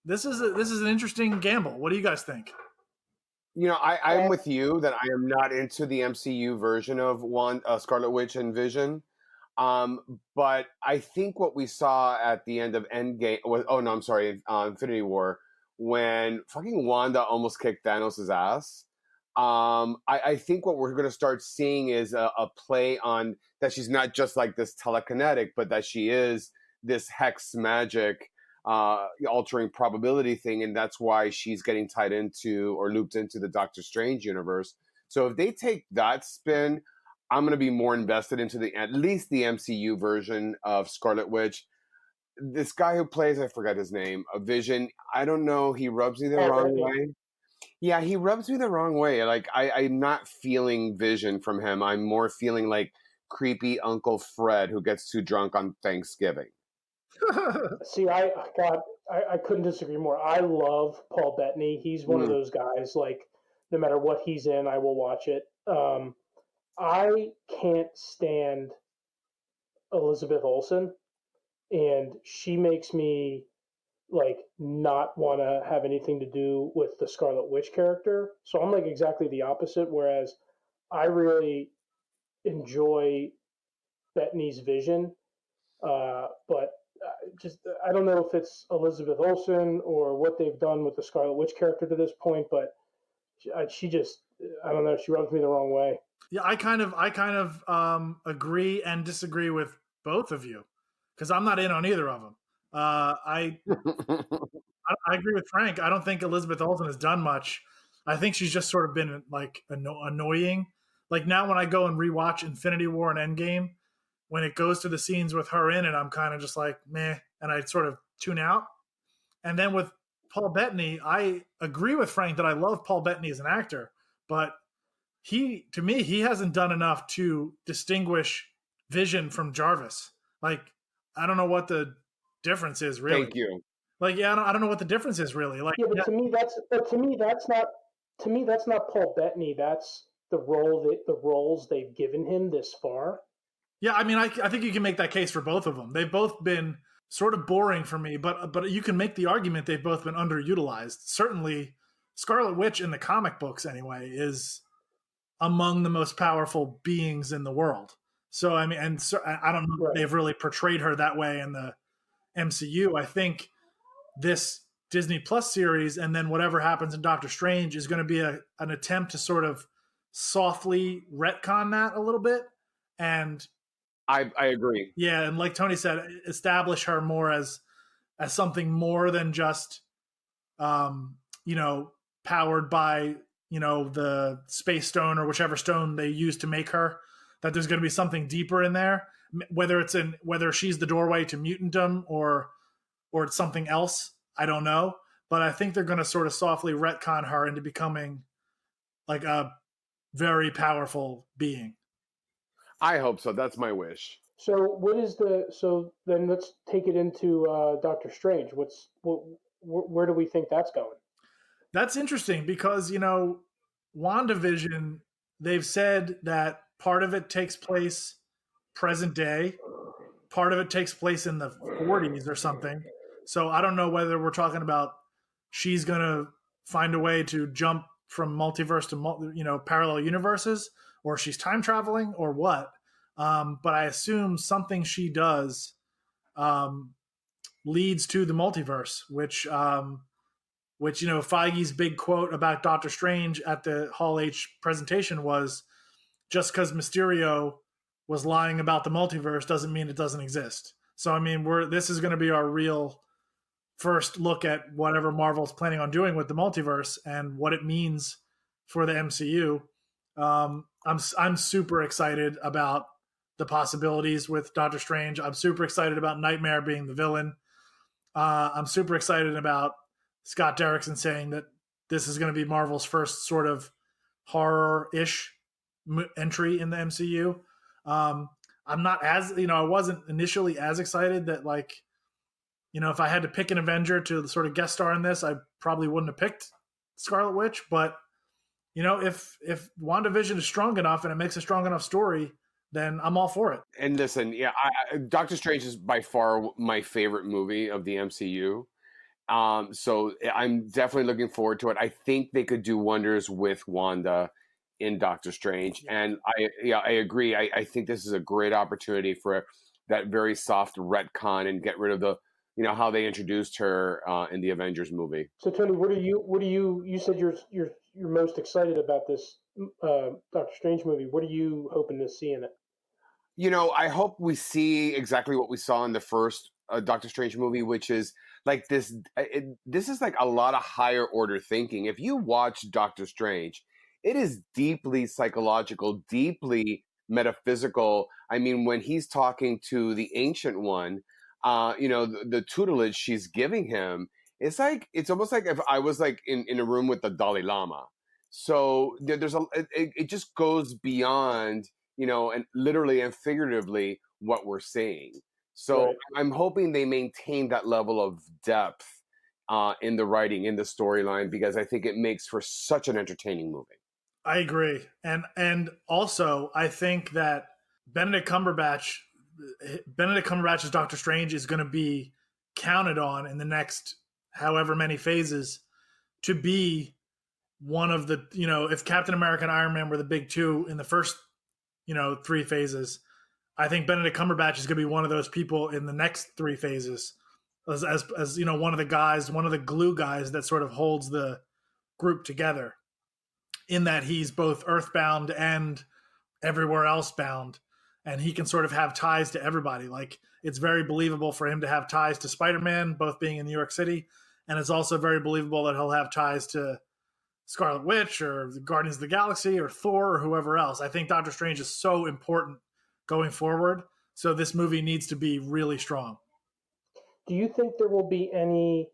This is an interesting gamble. What do you guys think? I'm with you that I am not into the MCU version of Scarlet Witch and Vision. But I think what we saw at the end of Endgame Infinity War, when fucking Wanda almost kicked Thanos' ass. I think what we're going to start seeing is a play on that she's not just like this telekinetic, but that she is this hex magic altering probability thing, and that's why she's getting tied into or looped into the Doctor Strange universe. So if they take that spin, I'm going to be more invested into at least the MCU version of Scarlet Witch. This guy who plays, I forgot his name, a Vision, I don't know, he rubs me the wrong way. Yeah, he rubs me the wrong way. Like, I'm not feeling Vision from him. I'm more feeling like creepy Uncle Fred who gets too drunk on Thanksgiving. See, I couldn't disagree more. I love Paul Bettany. He's one of those guys, like, no matter what he's in, I will watch it. I can't stand Elizabeth Olsen, and she makes me like not want to have anything to do with the Scarlet Witch character. So I'm like exactly the opposite. Whereas I really enjoy Bettany's Vision, but I don't know if it's Elizabeth Olsen or what they've done with the Scarlet Witch character to this point, but she just, I don't know, she rubs me the wrong way. Yeah, I kind of agree and disagree with both of you because I'm not in on either of them. I agree with Frank. I don't think Elizabeth Olsen has done much. I think she's just sort of been like annoying. Like now, when I go and rewatch Infinity War and Endgame, when it goes to the scenes with her in it, I'm kind of just like meh, and I sort of tune out. And then with Paul Bettany, I agree with Frank that I love Paul Bettany as an actor, but to me, he hasn't done enough to distinguish Vision from Jarvis. Like, I don't know what the difference is really. Thank you. Like, yeah, I don't know what the difference is really. Like, yeah, but to me, that's not Paul Bettany. That's the roles they've given him this far. Yeah, I mean, I think you can make that case for both of them. They've both been sort of boring for me, but you can make the argument they've both been underutilized. Certainly, Scarlet Witch in the comic books, anyway, is among the most powerful beings in the world. So, I mean, and so, I don't know if they've really portrayed her that way in the MCU. I think this Disney Plus series and then whatever happens in Doctor Strange is going to be an attempt to sort of softly retcon that a little bit. And I agree. Yeah, and like Tony said, establish her more as something more than just, powered by, the space stone or whichever stone they use to make her. That there's going to be something deeper in there, whether she's the doorway to mutantdom or it's something else. I don't know, but I think they're going to sort of softly retcon her into becoming like a very powerful being. I hope so. That's my wish. So then let's take it into Doctor Strange. Where do we think that's going? That's interesting because, WandaVision, they've said that part of it takes place present day, part of it takes place in the 40s or something. So I don't know whether we're talking about she's going to find a way to jump from multiverse to parallel universes, or she's time traveling, or what. But I assume something she does leads to the multiverse, which Feige's big quote about Doctor Strange at the Hall H presentation was, just because Mysterio was lying about the multiverse doesn't mean it doesn't exist. So I mean, this is going to be our real first look at whatever Marvel's planning on doing with the multiverse and what it means for the MCU. I'm super excited about the possibilities with Doctor Strange. I'm super excited about Nightmare being the villain. I'm super excited about Scott Derrickson saying that this is going to be Marvel's first sort of horror-ish entry in the MCU. I'm not as, I wasn't initially as excited that if I had to pick an Avenger to sort of guest star in this, I probably wouldn't have picked Scarlet Witch. But, if WandaVision is strong enough and it makes a strong enough story, then I'm all for it. And listen, yeah, Doctor Strange is by far my favorite movie of the MCU. So I'm definitely looking forward to it. I think they could do wonders with Wanda in Doctor Strange. And I agree. I think this is a great opportunity for that very soft retcon and get rid of the, how they introduced her in the Avengers movie. So Tony, you said you're most excited about this Doctor Strange movie. What are you hoping to see in it? I hope we see exactly what we saw in the first Doctor Strange movie, which is like this. This is like a lot of higher order thinking. If you watch Doctor Strange, it is deeply psychological, deeply metaphysical. I mean, when he's talking to the Ancient One, the tutelage she's giving him, it's almost like if I was like in a room with the Dalai Lama. So it just goes beyond, and literally and figuratively what we're seeing. So right. I'm hoping they maintain that level of depth in the writing, in the storyline, because I think it makes for such an entertaining movie. I agree. And also I think that Benedict Cumberbatch as Doctor Strange is going to be counted on in the next however many phases to be one of the, if Captain America and Iron Man were the big two in the first, 3 phases, I think Benedict Cumberbatch is going to be one of those people in the next three phases, as you know, one of the guys, one of the glue guys that sort of holds the group together. In that he's both Earthbound and everywhere else bound, and he can sort of have ties to everybody. Like, it's very believable for him to have ties to Spider-Man, both being in New York City, and it's also very believable that he'll have ties to Scarlet Witch or the Guardians of the Galaxy or Thor or whoever else. I think Doctor Strange is so important going forward, so this movie needs to be really strong. Do you think there will be any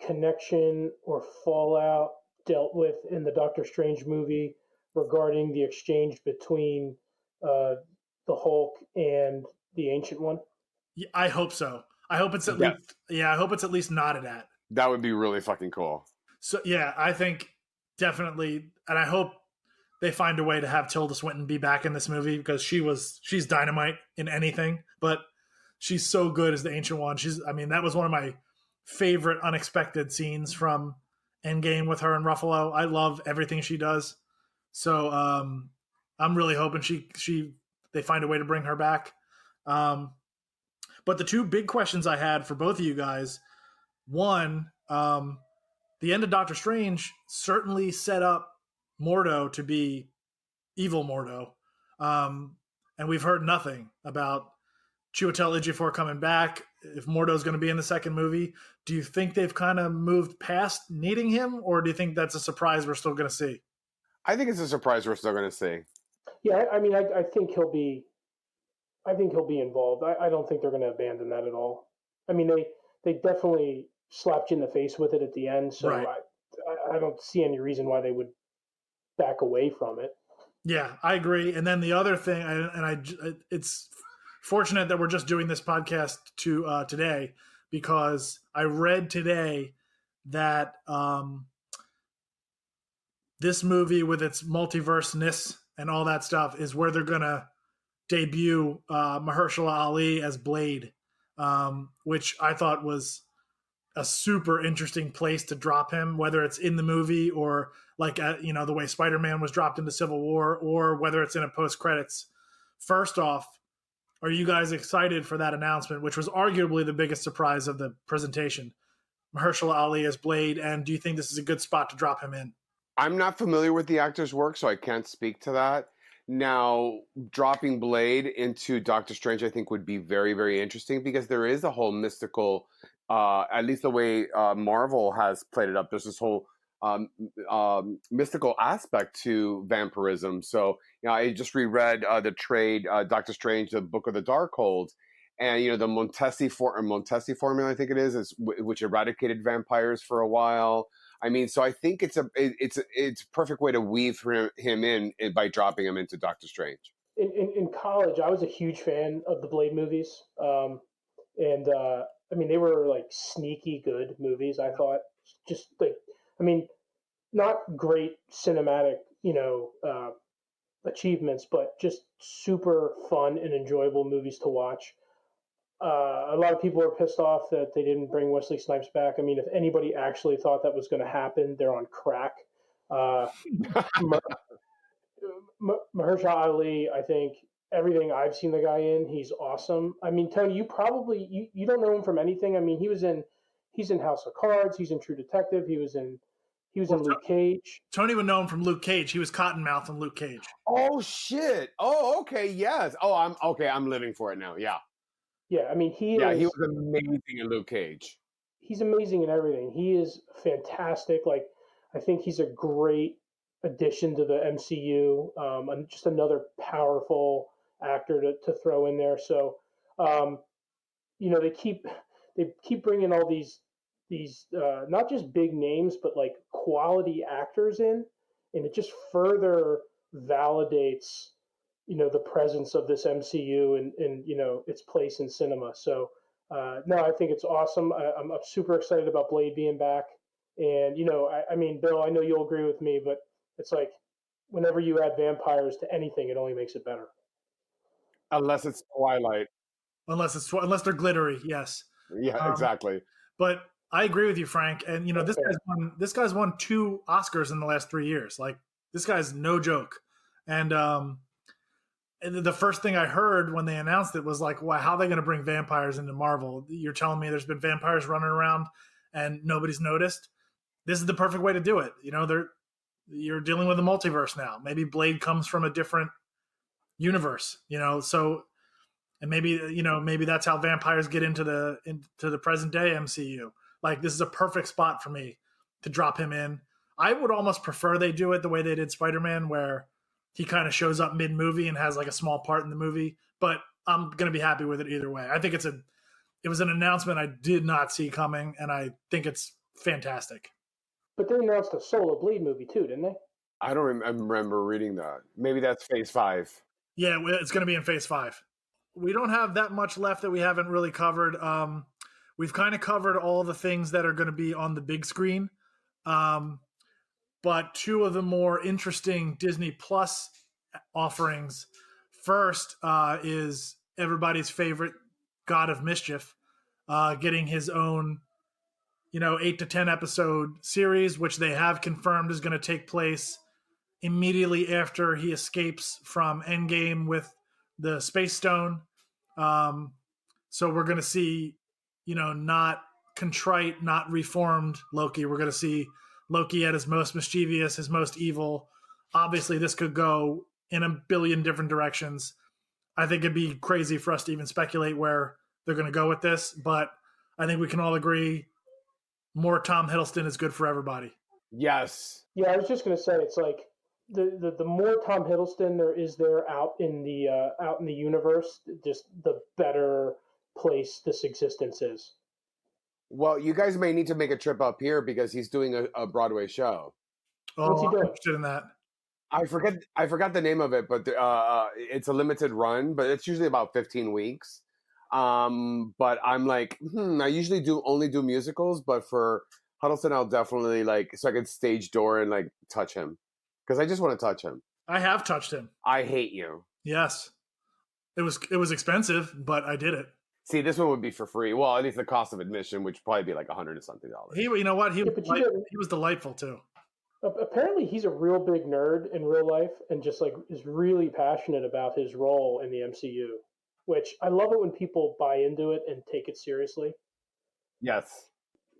connection or fallout dealt with in the Doctor Strange movie regarding the exchange between the Hulk and the Ancient One? Yeah, I hope so. I hope it's at least I hope it's at least nodded at. That would be really fucking cool. So yeah, I think definitely, and I hope they find a way to have Tilda Swinton be back in this movie because she's dynamite in anything, but she's so good as the Ancient One. That was one of my favorite unexpected scenes from Endgame with her and Ruffalo. I love everything she does. So I'm really hoping they find a way to bring her back. But the two big questions I had for both of you guys, one, the end of Doctor Strange certainly set up Mordo to be evil Mordo. And we've heard nothing about Chiwetel Ejiofor coming back, if Mordo's going to be in the second movie. Do you think they've kind of moved past needing him, or do you think that's a surprise we're still going to see? I think it's a surprise we're still going to see. Yeah, I mean, I think he'll be. I think he'll be involved. I don't think they're going to abandon that at all. I mean, they definitely slapped you in the face with it at the end, so right. I don't see any reason why they would back away from it. Yeah, I agree. And then the other thing, it's fortunate that we're just doing this podcast today, because I read today that this movie with its multiverse-ness and all that stuff is where they're going to debut Mahershala Ali as Blade, which I thought was a super interesting place to drop him, whether it's in the movie or like, the way Spider-Man was dropped into Civil War, or whether it's in a post-credits. First off, are you guys excited for that announcement, which was arguably the biggest surprise of the presentation? Mahershala Ali as Blade, and do you think this is a good spot to drop him in? I'm not familiar with the actor's work, so I can't speak to that. Now, dropping Blade into Doctor Strange, I think, would be very, very interesting, because there is a whole mystical, at least the way Marvel has played it up, there's this whole mystical aspect to vampirism. So, I just reread the trade, Doctor Strange, the Book of the Darkhold, and the Montesi formula, I think it is which eradicated vampires for a while. I mean, so I think it's a perfect way to weave him in by dropping him into Doctor Strange. In college, I was a huge fan of the Blade movies, and they were like sneaky good movies. I thought, just like, not great cinematic, achievements, but just super fun and enjoyable movies to watch. A lot of people are pissed off that they didn't bring Wesley Snipes back. I mean, if anybody actually thought that was going to happen, they're on crack. Mahershala Ali, I think everything I've seen the guy in, he's awesome. I mean, Tony, you don't know him from anything. I mean, he's in House of Cards. He's in True Detective. He was in Luke Cage. Tony would know him from Luke Cage. He was Cottonmouth in Luke Cage. Oh shit! Oh, okay, yes. Oh, I'm living for it now. Yeah. Yeah, I mean, he was amazing in Luke Cage. He's amazing in everything. He is fantastic. Like, I think he's a great addition to the MCU. And just another powerful actor to throw in there. So, they keep bringing all these not just big names, but like quality actors in, and it just further validates the presence of this MCU and its place in cinema. So no, I think it's awesome. I'm super excited about Blade being back. And Bill, I know you'll agree with me, but it's like whenever you add vampires to anything, it only makes it better. Unless it's Twilight. Unless they're glittery, yes. Yeah, exactly. But I agree with you, Frank. And this guy's won 2 Oscars in the last 3 years. Like, this guy's no joke. And And the first thing I heard when they announced it was like, wow, how are they going to bring vampires into Marvel? You're telling me there's been vampires running around and nobody's noticed? This is the perfect way to do it. You're dealing with a multiverse now. Maybe Blade comes from a different universe, so, and maybe that's how vampires get into the present day MCU. Like, this is a perfect spot for me to drop him in. I would almost prefer they do it the way they did Spider-Man, where he kind of shows up mid-movie and has like a small part in the movie, but I'm going to be happy with it either way. I think it was an announcement I did not see coming, and I think it's fantastic. But they announced a solo Blade movie too, didn't they? I don't remember reading that. Maybe that's Phase 5. Yeah, it's going to be in Phase 5. We don't have that much left that we haven't really covered. We've kind of covered all the things that are going to be on the big screen. But two of the more interesting Disney Plus offerings. First is everybody's favorite God of Mischief getting his own, 8 to 10 episode series, which they have confirmed is going to take place immediately after he escapes from Endgame with the Space Stone. So we're going to see, not contrite, not reformed Loki. We're going to see Loki at his most mischievous, his most evil. Obviously, this could go in a billion different directions. I think it'd be crazy for us to even speculate where they're going to go with this, but I think we can all agree more Tom Hiddleston is good for everybody. Yes. Yeah, I was just going to say, it's like the more Tom Hiddleston there is there out in the universe, just the better place this existence is. Well, you guys may need to make a trip up here because he's doing a Broadway show. What's he I'm doing? interested in that. I forgot the name of it, but it's a limited run, but it's usually about 15 weeks. But I'm like, I usually only do musicals, but for Huddleston, I'll definitely so I can stage door and touch him because I just want to touch him. I have touched him. I hate you. Yes, it was expensive, but I did it. See, this one would be for free. Well, at least the cost of admission, which would probably be like $100 and something. He was delightful too. Apparently, he's a real big nerd in real life, and just is really passionate about his role in the MCU. Which I love it when people buy into it and take it seriously. Yes.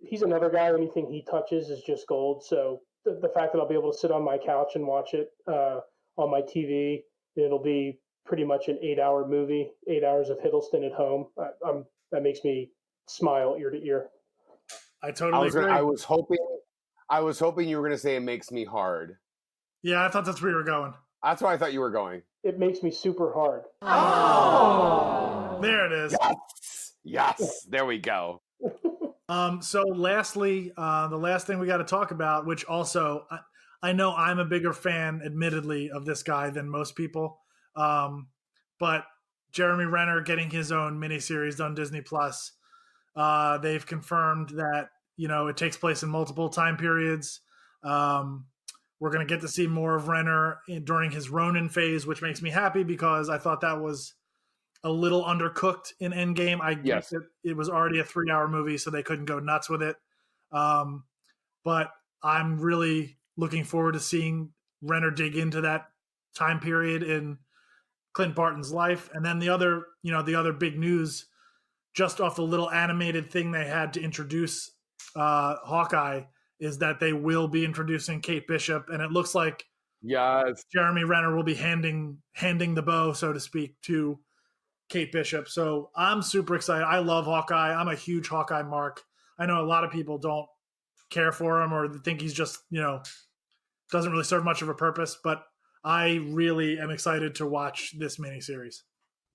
He's another guy. Anything he touches is just gold. So the fact that I'll be able to sit on my couch and watch it on my TV, it'll be pretty much an 8-hour movie, 8 hours of Hiddleston at home. That makes me smile ear to ear. I totally agree. I was hoping you were going to say it makes me hard. Yeah, I thought that's where you were going. That's where I thought you were going. It makes me super hard. Oh, there it is. Yes. There we go. So lastly, the last thing we got to talk about, which also I know I'm a bigger fan, admittedly, of this guy than most people. But Jeremy Renner getting his own miniseries on Disney Plus. They've confirmed that, it takes place in multiple time periods. We're going to get to see more of Renner during his Ronin phase, which makes me happy because I thought that was a little undercooked in Endgame. I guess it was already a 3-hour movie, so they couldn't go nuts with it. But I'm really looking forward to seeing Renner dig into that time period in Clint Barton's life. And then the other big news, just off the little animated thing they had to introduce Hawkeye, is that they will be introducing Kate Bishop, and it looks like Jeremy Renner will be handing the bow, so to speak, to Kate Bishop. So I'm super excited. I love Hawkeye. I'm a huge Hawkeye mark. I know a lot of people don't care for him or think he's just, doesn't really serve much of a purpose, but I really am excited to watch this miniseries.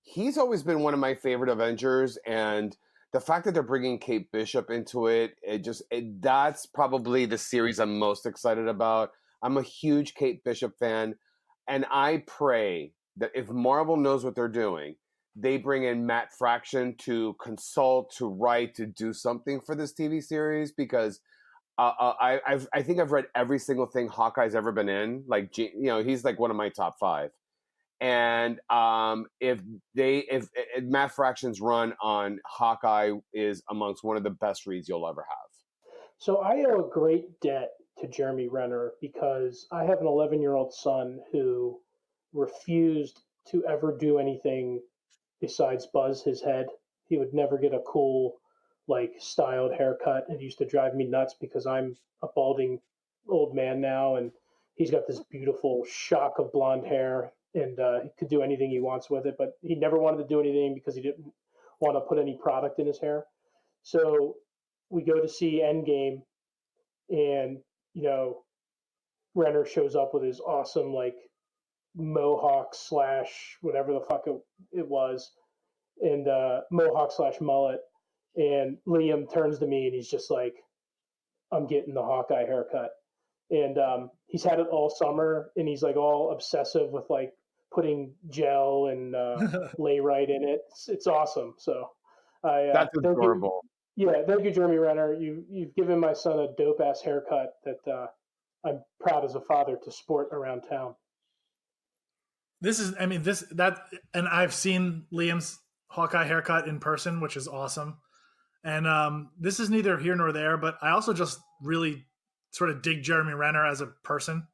He's always been one of my favorite Avengers, and the fact that they're bringing Kate Bishop into it, that's probably the series I'm most excited about. I'm a huge Kate Bishop fan, and I pray that if Marvel knows what they're doing, they bring in Matt Fraction to consult, to write, to do something for this TV series, because I think I've read every single thing Hawkeye's ever been in. He's one of my top 5. And if Matt Fraction's run on Hawkeye is amongst one of the best reads you'll ever have. So I owe a great debt to Jeremy Renner because I have an 11-year-old son who refused to ever do anything besides buzz his head. He would never get a cool, like, styled haircut. It used to drive me nuts because I'm a balding old man now, and he's got this beautiful shock of blonde hair, and he could do anything he wants with it, but he never wanted to do anything because he didn't want to put any product in his hair. So we go to see Endgame, and, Renner shows up with his awesome, like, mohawk slash whatever the fuck it was, and mohawk slash mullet. And Liam turns to me and he's just like, I'm getting the Hawkeye haircut. And he's had it all summer, and he's like all obsessive with like putting gel and layrite in it. It's awesome. So that's adorable. Thank you, Jeremy Renner. You've given my son a dope ass haircut that I'm proud as a father to sport around town. And I've seen Liam's Hawkeye haircut in person, which is awesome. And this is neither here nor there, but I also just really sort of dig Jeremy Renner as a person.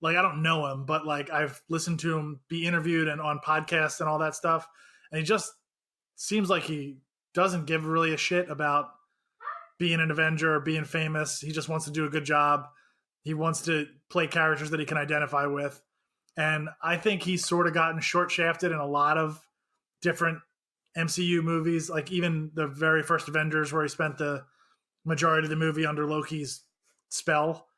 Like, I don't know him, but like I've listened to him be interviewed and on podcasts and all that stuff. And he just seems like he doesn't give really a shit about being an Avenger or being famous. He just wants to do a good job. He wants to play characters that he can identify with. And I think he's sort of gotten short shafted in a lot of different MCU movies, like even the very first Avengers, where he spent the majority of the movie under Loki's spell.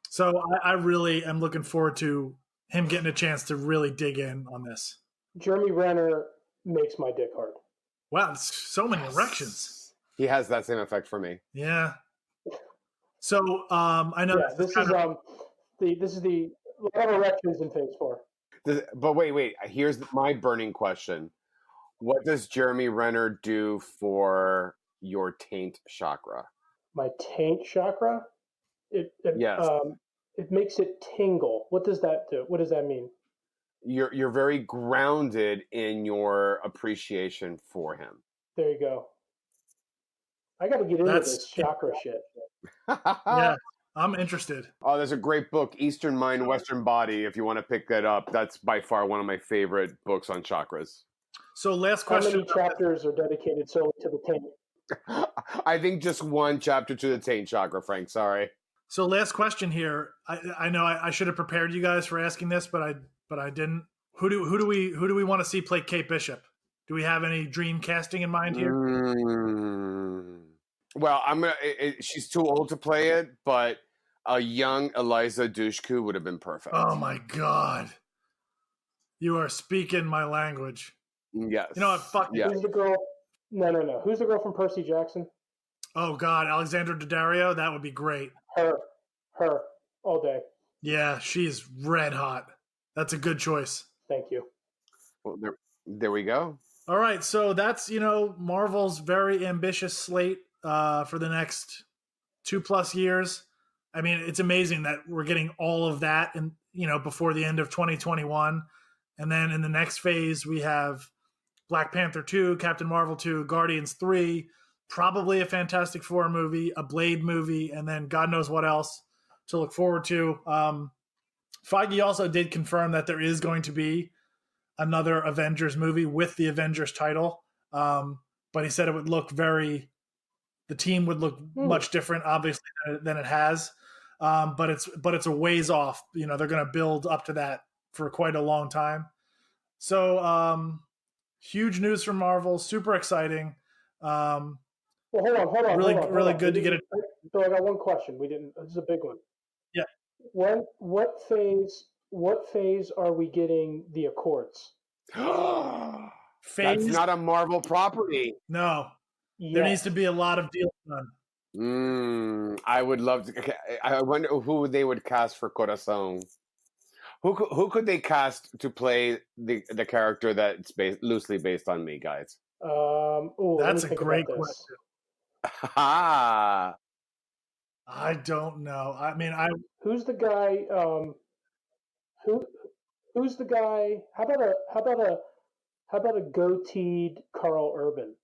So I really am looking forward to him getting a chance to really dig in on this. Jeremy Renner makes my dick hard. Wow, so many erections. He has that same effect for me. Yeah. So I know this is the a lot of erections in Phase 4. But wait. Here's my burning question. What does Jeremy Renner do for your taint chakra? My taint chakra? Yes. It makes it tingle. What does that do? What does that mean? You're very grounded in your appreciation for him. There you go. I got to get into this chakra shit. Yeah, I'm interested. Oh, there's a great book, Eastern Mind, Western Body, if you want to pick that up. That's by far one of my favorite books on chakras. So last question. How many chapters are dedicated solely to the taint? I think just one chapter to the taint chakra, Frank. Sorry. So last question here. I know I should have prepared you guys for asking this, but I didn't. Who do we want to see play Kate Bishop? Do we have any dream casting in mind here? Well, she's too old to play it, but a young Eliza Dushku would have been perfect. Oh my God, you are speaking my language. Yes. You know what? Fuck. Yeah. Who's the girl? No. Who's the girl from Percy Jackson? Oh God, Alexandra Daddario. That would be great. Her, all day. Yeah, she's red hot. That's a good choice. Thank you. Well, there we go. All right, so that's Marvel's very ambitious slate for the next 2+ years. I mean, it's amazing that we're getting all of that, and before the end of 2021, and then in the next phase we have Black Panther 2, Captain Marvel 2, Guardians 3, probably a Fantastic Four movie, a Blade movie, and then God knows what else to look forward to. Feige also did confirm that there is going to be another Avengers movie with the Avengers title, but he said it would look the team would look much different, obviously, than it has. But it's a ways off. They're going to build up to that for quite a long time. So huge news from Marvel, super exciting. Well, hold on. Really good to get it. So I got one question. This is a big one. Yeah. What phase are we getting the Accords? That's not a Marvel property. No. Yes. There needs to be a lot of deals done. I would love to. I wonder who they would cast for Corazon. Who could they cast to play the character that's loosely based on me, guys? That's a great question. I don't know. I mean, who's the guy? Who's the guy? How about a goateed Carl Urban?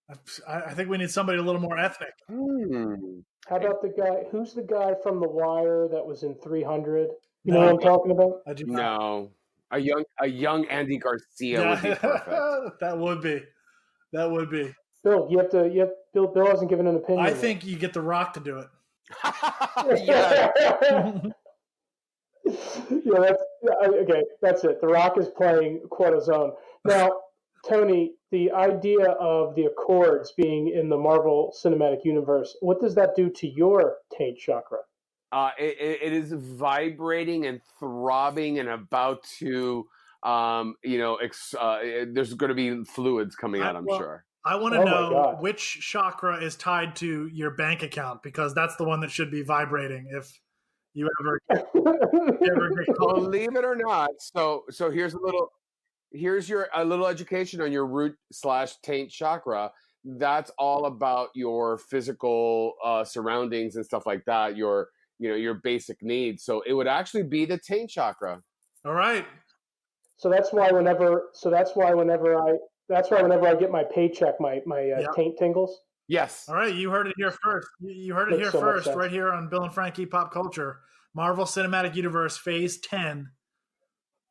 I think we need somebody a little more ethnic. How about the guy? Who's the guy from The Wire that was in 300? You know what I'm talking about? I do not. A young Andy Garcia would be perfect. That would be. That would be. Bill, Bill hasn't given an opinion. I think you get The Rock to do it. Yeah. Okay. That's it. The Rock is playing Quota Zone now. Tony, the idea of the Accords being in the Marvel Cinematic Universe, what does that do to your taint chakra? It is vibrating and throbbing and about to, there's going to be fluids coming out, I'm sure. I want to know which chakra is tied to your bank account, because that's the one that should be vibrating if you ever get Believe it or not. So here's a little education on your root/taint chakra. That's all about your physical surroundings and stuff like that. Your basic needs. So it would actually be the taint chakra. All right. So that's why whenever I get my paycheck, my taint tingles. Yes. All right, you heard it here first. You heard it here first, right here on Bill and Frankie Pop Culture. Marvel Cinematic Universe Phase 10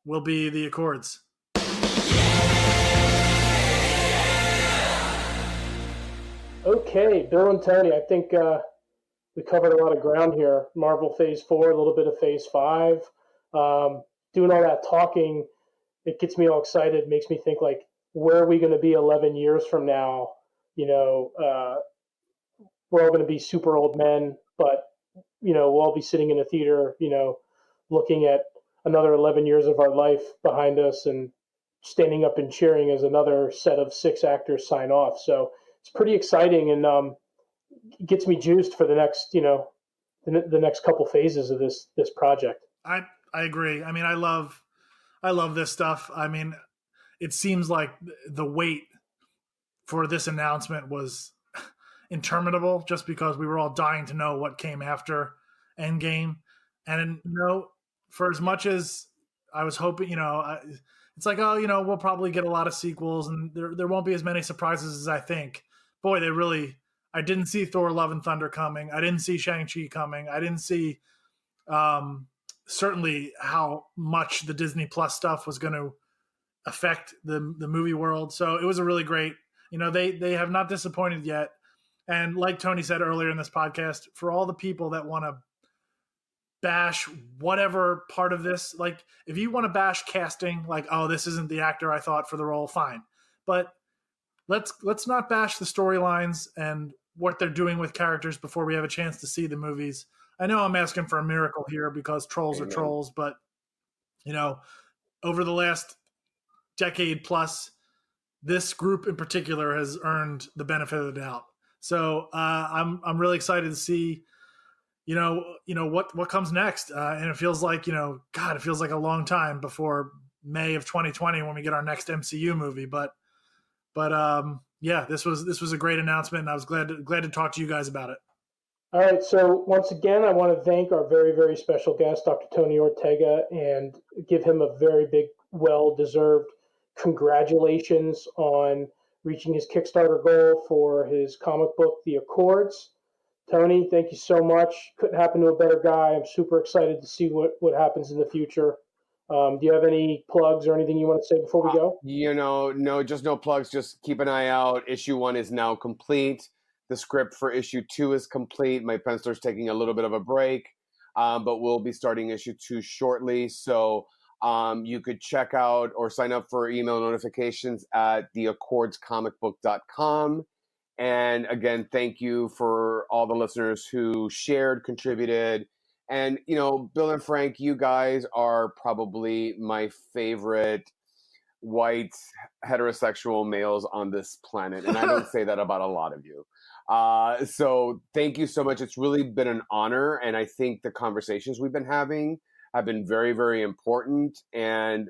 will be the Accords. Okay, Bill and Tony, I think we covered a lot of ground here. Marvel Phase 4, a little bit of Phase 5. Doing all that talking, it gets me all excited, makes me think, like, where are we going to be 11 years from now? We're all going to be super old men, but, we'll all be sitting in a theater, looking at another 11 years of our life behind us and standing up and cheering as another set of 6 actors sign off. So it's pretty exciting, and gets me juiced for the next, the next couple phases of this project. I agree. I mean, I love this stuff. I mean, it seems like the wait for this announcement was interminable, just because we were all dying to know what came after Endgame. And for as much as I was hoping, it's like, we'll probably get a lot of sequels, and there won't be as many surprises as I think. Boy, I didn't see Thor: Love and Thunder coming. I didn't see Shang Chi coming. I didn't see certainly how much the Disney Plus stuff was going to affect the movie world. So it was a really great, they have not disappointed yet. And like Tony said earlier in this podcast, for all the people that want to bash whatever part of this, like if you want to bash casting, like, oh, this isn't the actor I thought for the role, fine. But let's not bash the storylines and what they're doing with characters before we have a chance to see the movies. I know I'm asking for a miracle here because trolls are trolls, but over the last decade plus, this group in particular has earned the benefit of the doubt. So I'm really excited to see, what comes next. And it feels like, it feels like a long time before May of 2020 when we get our next MCU movie. But this was a great announcement, and I was glad to talk to you guys about it. All right. So once again, I want to thank our very, very special guest, Dr. Tony Ortega, and give him a very big, well-deserved congratulations on reaching his Kickstarter goal for his comic book, The Accords. Tony, thank you so much. Couldn't happen to a better guy. I'm super excited to see what happens in the future. Do you have any plugs or anything you want to say before we go? No, just no plugs. Just keep an eye out. Issue 1 is now complete. The script for issue 2 is complete. My penciler's taking a little bit of a break, but we'll be starting issue 2 shortly. So you could check out or sign up for email notifications at theaccordscomicbook.com. And again, thank you for all the listeners who shared, contributed. And, Bill and Frank, you guys are probably my favorite white heterosexual males on this planet. And I don't say that about a lot of you. So thank you so much. It's really been an honor. And I think the conversations we've been having have been very, very important. And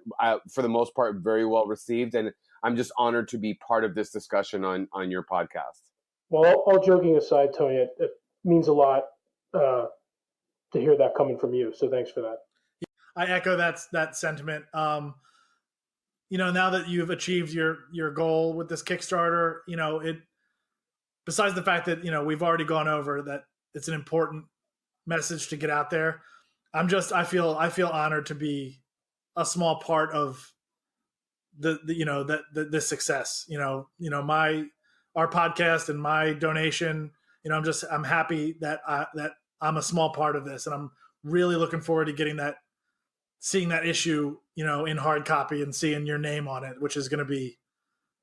for the most part, very well received. And I'm just honored to be part of this discussion on your podcast. Well, all joking aside, Tony, it means a lot to hear that coming from you. So thanks for that. I echo that sentiment. Now that you've achieved your goal with this Kickstarter, besides the fact that, we've already gone over that it's an important message to get out there. I feel honored to be a small part of the success. Our podcast and my donation. I'm happy that I'm a small part of this, and I'm really looking forward to seeing that issue, in hard copy and seeing your name on it, which is going to be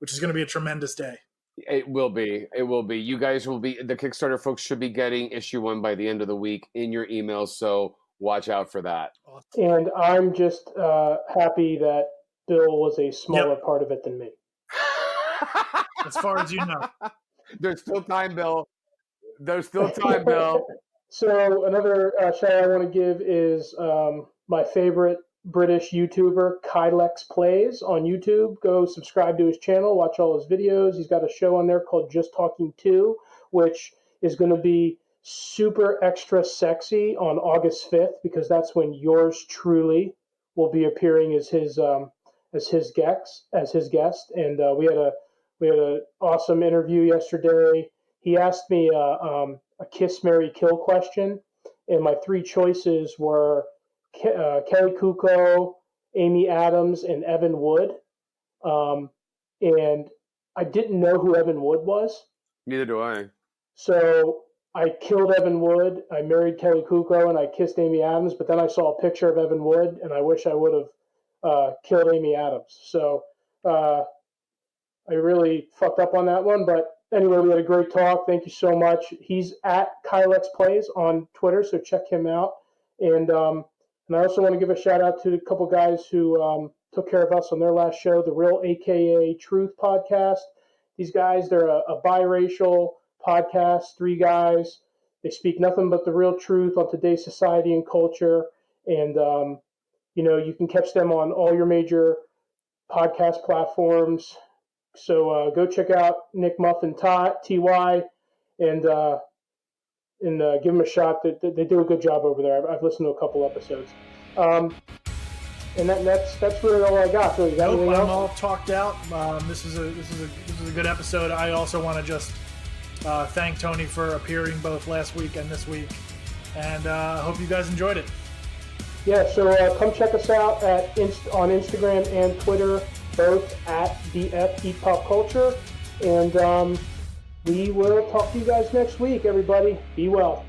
a tremendous day. It will be. You guys will be, the Kickstarter folks should be getting issue 1 by the end of the week in your emails. So watch out for that. And I'm just happy that Bill was a smaller part of it than me. As far as you know. There's still time, Bill. So another shout out I want to give is my favorite British YouTuber, Kylex Plays on YouTube. Go subscribe to his channel, watch all his videos. He's got a show on there called Just Talking 2, which is going to be super extra sexy on August 5th, because that's when yours truly will be appearing as his guest. And we had an awesome interview yesterday. He asked me a kiss, marry, kill question, and my 3 choices were Kelly Kuko, Amy Adams, and Evan Wood. And I didn't know who Evan Wood was. Neither do I. So I killed Evan Wood, I married Kelly Kuko, and I kissed Amy Adams, but then I saw a picture of Evan Wood, and I wish I would have killed Amy Adams. So I really fucked up on that one, but anyway, we had a great talk. Thank you so much. He's at Kylex Plays on Twitter, so check him out. And I also want to give a shout out to a couple guys who took care of us on their last show, the Real AKA Truth podcast. These guys, they're a biracial podcast, 3 guys. They speak nothing but the real truth on today's society and culture. And, you can catch them on all your major podcast platforms. So go check out Nick Muffin TY and give them a shot. They do a good job over there. I've listened to a couple episodes. And that's really all I got. So I'm all talked out. This is a good episode. I also want to just thank Tony for appearing both last week and this week, and I hope you guys enjoyed it. Yeah, so come check us out on Instagram and Twitter, both at BF eatpopculture, and we will talk to you guys next week. Everybody, be well.